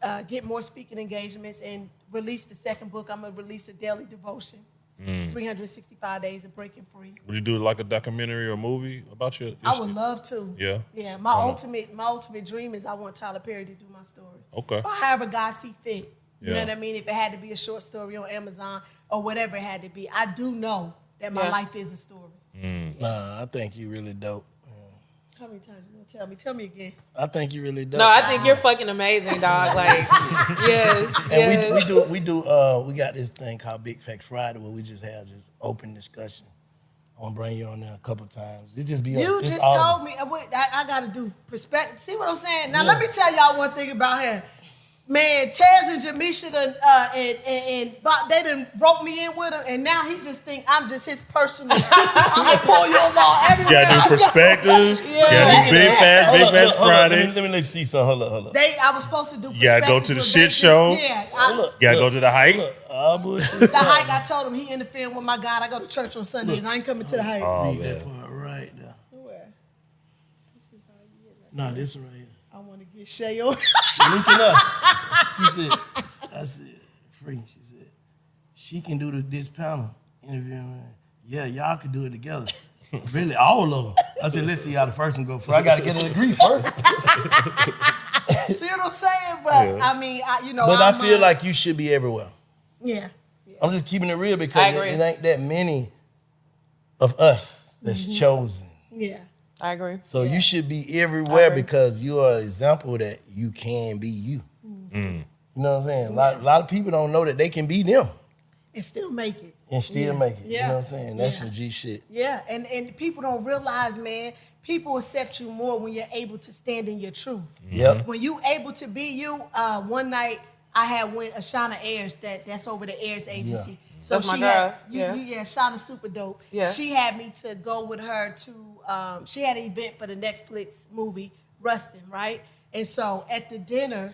and get more speaking engagements and release the second book. I'm gonna release a daily devotion. 365 days of breaking free. Would you do like a documentary or movie about your I would love to. Yeah? Yeah, my ultimate dream is I want Tyler Perry to do my story. Okay. Or however God see fit. You know Yeah. what I mean? If it had to be a short story on Amazon or whatever it had to be. I do know that my life is a story. Nah, I think you really dope. How many times you gonna tell me? Tell me again. I think you really dope. No, I think you're fucking amazing, dog. Like, yes, And yes. we got this thing called Big Facts Friday where we just have just open discussion. I want to bring you on there a couple times. It just be You it's just all- told me. I got to do perspective. See what I'm saying? Now, let me tell y'all one thing about him. Man, Tez and Jamisha and they done wrote me in with him, and now he just think I'm just his personal. I'm going to pull you all everywhere. Got new perspectives. Got new Big Fat Hold up, Friday. Let me see something. Hold up. I was supposed to do You gotta go perspectives to the with shit Vegas. show. Yeah. Gotta go to the hike. Bullshit. The hike, I told him he interfering with my God. I go to church on Sundays. I ain't coming to the hike. Read that part right there. Where? This is how you get like No, this one right here. I want to get Shay on. Linking us. She said, I said, free. She said, she can do this panel interview. Yeah, y'all can do it together. Really, all of them. I said, let's see how the first one go first. I got to get an agree first. See what I'm saying? But I mean, I feel like you should be everywhere. Yeah. I'm just keeping it real I because agree. it ain't that many of us that's chosen. Yeah. I agree. So you should be everywhere agree. because you are an example that you can be you. You know what I'm saying? A lot of people don't know that they can be them And still make it. and still make it. You Yeah. know what I'm saying? That's Yeah. some G shit. Yeah. And people don't realize, man, people accept you more when you're able to stand in your truth. Yep. When you able to be you, one night I had went Ashana Ayers, that's over the Ayers agency. Yeah. So That's my she girl. had, Yeah. Shauna's super dope. Yeah. She had me to go with her to, she had an event for the Netflix movie, Rustin, right? And so at the dinner,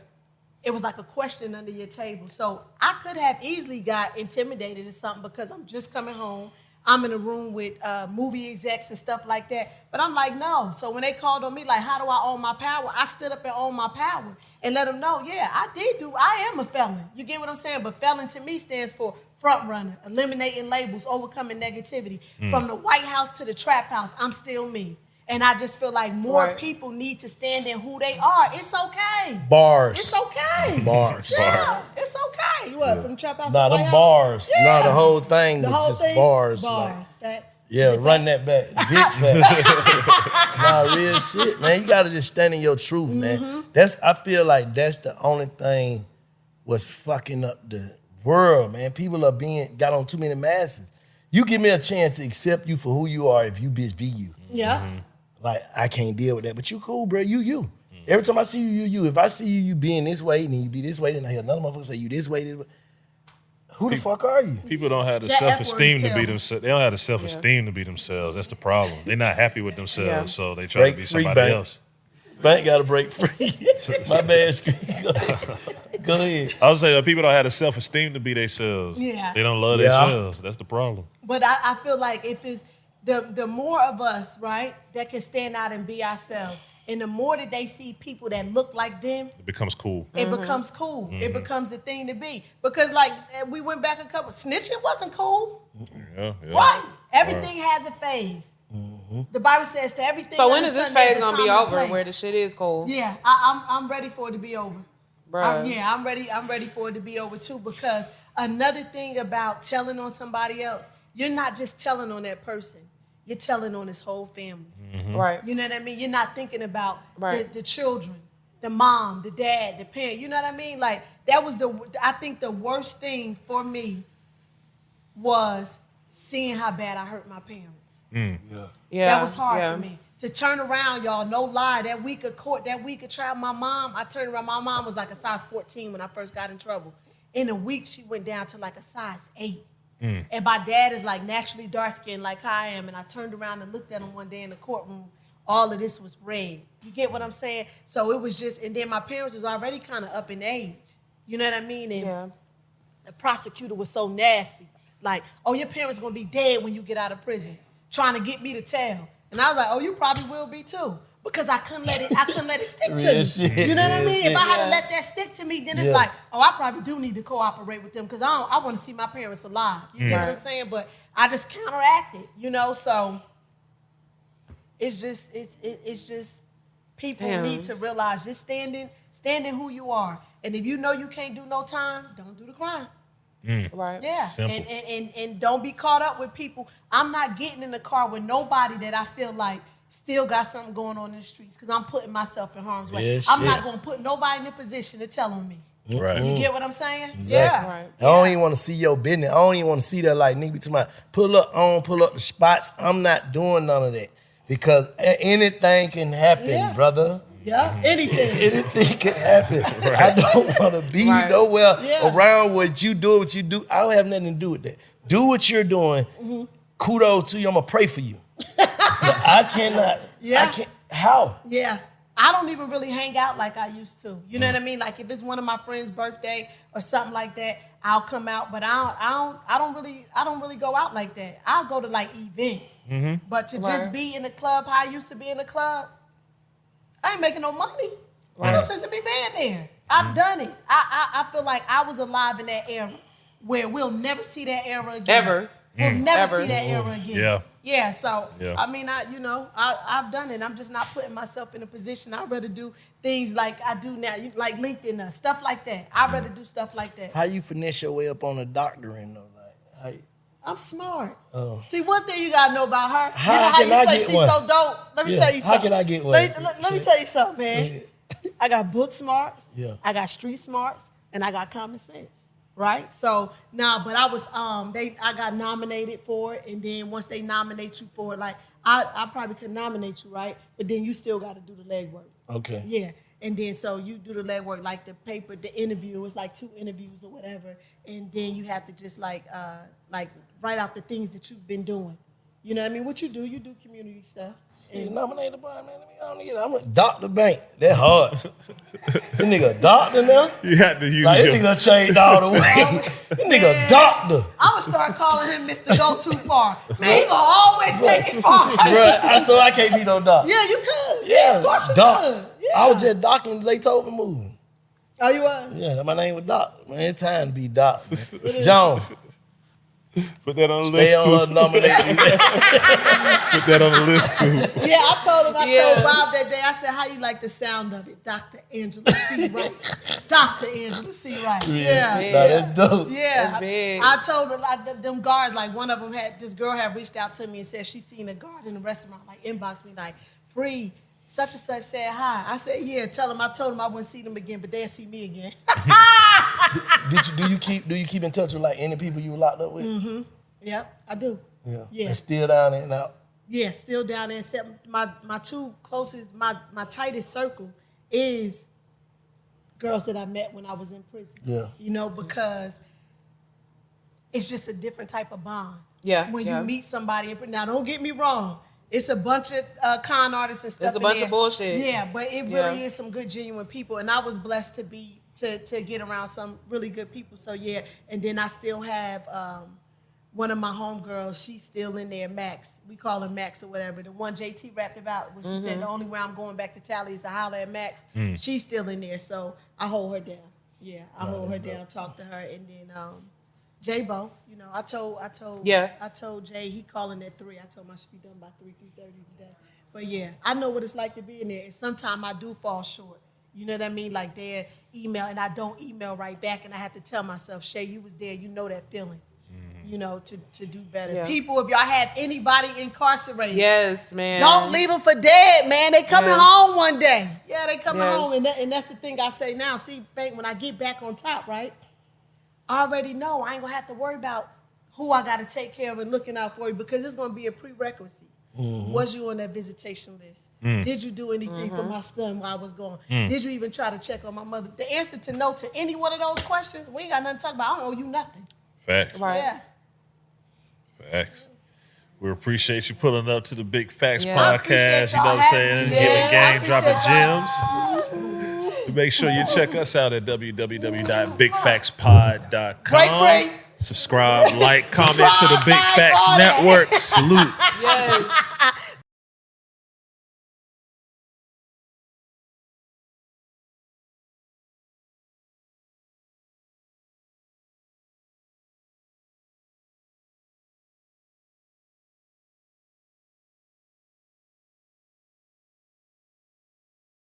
it was like a question under your table. So I could have easily got intimidated or something because I'm just coming home. I'm in a room with movie execs and stuff like that. But I'm like, no. So when they called on me, like, how do I own my power? I stood up and owned my power and let them know, yeah, I am a felon. You get what I'm saying? But felon to me stands for front runner, eliminating labels, overcoming negativity. From the White House to the trap house, I'm still me. And I just feel like more Right. people need to stand in who they are. It's okay. Bars. It's okay. Bars. Yeah, it's okay. What, from the trap house Nah, to the them White bars. House? Yeah. Nah, the whole thing The was whole just thing? bars. Bars, Like, facts. yeah, Is it run facts? that back. Big facts. Nah, real shit, man. You gotta just stand in your truth, man. I feel like that's the only thing was fucking up the world, man. People got on too many masses. You give me a chance to accept you for who you are if you bitch be you. Yeah. Like, I can't deal with that. But you cool, bro. You. Every time I see you. If I see you being this way, then you be this way, then I hear another motherfucker say you this way. Who the fuck are you? People don't have the That F word is self-esteem to be terrible. themselves. They don't have the self-esteem to be themselves. That's the problem. They're not happy with themselves, Yeah. so they try Break to be free, somebody bank. else. Bank got to break free. My bad, screen. Go ahead. I would say that people don't have the self-esteem to be themselves. Yeah. They don't love Yeah. themselves. That's the problem. But I feel like if it's the more of us, right, that can stand out and be ourselves, and the more that they see people that look like them, It becomes cool. it becomes cool. It becomes the thing to be. Because like we went back a couple, snitching wasn't cool, Yeah. right? Everything has a phase. The Bible says to everything. So when under is this sun, there's phase a gonna be time and over place. where the shit is cool? Yeah, I'm ready for it to be over. Bruh. I'm ready for it to be over too, because another thing about telling on somebody else, you're not just telling on that person, you're telling on his whole family. Right. You know what I mean? You're not thinking about Right. the children, the mom, the dad, the parent. You know what I mean? Like that was I think the worst thing for me was seeing how bad I hurt my parents. Yeah. That was hard yeah. for me. To turn around, y'all, no lie, that week of court, that week of trial, I turned around, my mom was like a size 14 when I first got in trouble. In a week, she went down to like a size 8. And my dad is like naturally dark-skinned like I am, and I turned around and looked at him one day in the courtroom, all of this was red. You get what I'm saying? So it was just, and then my parents was already kind of up in age. You know what I mean? And Yeah. the prosecutor was so nasty. Like, oh, your parents gonna be dead when you get out of prison, trying to get me to tell. And I was like, oh, you probably will be too. because I couldn't let it stick to Real me. shit. You know what I Real mean? shit. If I had to let that stick to me, then it's like, oh, I probably do need to cooperate with them because I want to see my parents alive. You get what I'm saying? But I just counteracted, you know. So it's just people need to realize just standing who you are, and if you know you can't do no time, don't do the crime. Right. Yeah, Simple. and don't be caught up with people. I'm not getting in the car with nobody that I feel like still got something going on in the streets because I'm putting myself in harm's way. Yeah, I'm shit. not going to put nobody in a position to tell on me. Right. You get what I'm saying? Exactly. Yeah. Right. I don't even want to see your business. I don't even want to see that like nigga be to my pull up the spots. I'm not doing none of that because anything can happen, Yeah. brother. Yeah, anything. Anything can happen. I don't want to be nowhere around what you do. I don't have nothing to do with that. Do what you're doing. Kudos to you. I'm gonna pray for you. But I cannot. Yeah. I can't. How? Yeah. I don't even really hang out like I used to. You know what I mean? Like if it's one of my friends' birthday or something like that, I'll come out. But I don't really go out like that. I'll go to like events. But to just be in the club how I used to be in the club, I ain't making no money. Ain't no sense in me being there. I've done it. I feel like I was alive in that era where we'll never see that era again. Ever. We'll never Ever. see that era again. Yeah. Yeah, so, Yeah. I mean, I've done it. I'm just not putting myself in a position. I'd rather do things like I do now, like LinkedIn, stuff like that. I'd rather do stuff like that. How you finesse your way up on a doctoring though? Like, I'm smart. Oh. See, one thing you gotta know about her. How you know how can you I say get she's one? so dope. Let me Yeah, tell you how something. can I get one? Let me tell you something, man. I got book smarts. Yeah. I got street smarts, and I got common sense. Right? So but I was I got nominated for it, and then once they nominate you for it, like I probably could nominate you, right? But then you still got to do the legwork. Okay. Yeah. And then so you do the legwork, like the paper, the interview, it's like 2 interviews or whatever. And then you have to just like write out the things that you've been doing. You know what I mean? What you do community stuff. You nominated by man. I don't need it. I'm a Dr. Bank. That hard. This nigga a doctor now? You had to use Like your... this nigga done changed all the way. This nigga a doctor. I'm going to start calling him Mr. Go Too Far. Man, he going to always take it far. Bruh, so I can't be no doctor. Yeah, you could. Yeah, of course you doc. could. Yeah. I was just docking Zaytoven movie. Oh, you was? Yeah, my name was Doc. Man, it's time to be Doc. Man. Jones. Put that on the Stay list, on too. nominated. Put that on the list, too. Yeah, I told Bob that day, I said, how you like the sound of it? Dr. Angela C. Wright. Dr. Angela C. Wright. Yeah. Nah, that's dope. Yeah, That's big. I told her, like, them guards, like, one of them this girl had reached out to me and said she seen a guard in the restaurant, like, inbox me, like, PHREE, such and such said hi. I said, yeah, I told them I wouldn't see them again, but they'll see me again. Do you keep in touch with like any people you were locked up with? Mm-hmm. Yep, I do. Yeah. Yeah. And still down there and out. Yeah, still down there, except my two closest, my tightest circle is girls that I met when I was in prison. Yeah. You know, because it's just a different type of bond. Yeah, When yeah. you meet somebody in prison. Now, don't get me wrong. It's a bunch of con artists and stuff. It's a bunch of bullshit. Yeah, but it really is some good, genuine people. And I was blessed to get around some really good people. So, yeah. And then I still have one of my homegirls. She's still in there, Max. We call her Max or whatever. The one JT rapped about when she said the only way I'm going back to Tally is to holler at Max. She's still in there. So, I hold her down. Yeah, I hold her down, talk to her. And then J-Bo, you know, I told Jay, he calling at 3. I told him I should be done by 3:30 today. But yeah, I know what it's like to be in there. And sometimes I do fall short. You know what I mean? Like their email, and I don't email right back, and I have to tell myself, Shay, you was there, you know that feeling. You know, to do better. Yeah. People, if y'all have anybody incarcerated, Yes, man. don't leave them for dead, man. They coming Yes. home one day. Yeah, they coming Yes. home, and that's the thing I say now. See, Bank, when I get back on top, right? I already know I ain't gonna have to worry about who I gotta take care of and looking out for you because it's gonna be a prerequisite. Was you on that visitation list? Did you do anything for my son while I was gone? Did you even try to check on my mother? The answer to no to any one of those questions, we ain't got nothing to talk about. I don't owe you nothing. Facts. Right. Yeah. Facts. We appreciate you pulling up to the Big Facts Yeah. I appreciate podcast. You know y'all what I'm saying? having me. Giving Yeah, I game, dropping appreciate gems. Make sure you check us out at www.bigfactspod.com. Great free. Subscribe, like, comment to the Big Subscribe, Facts like, all that. Network. Salute. Yes.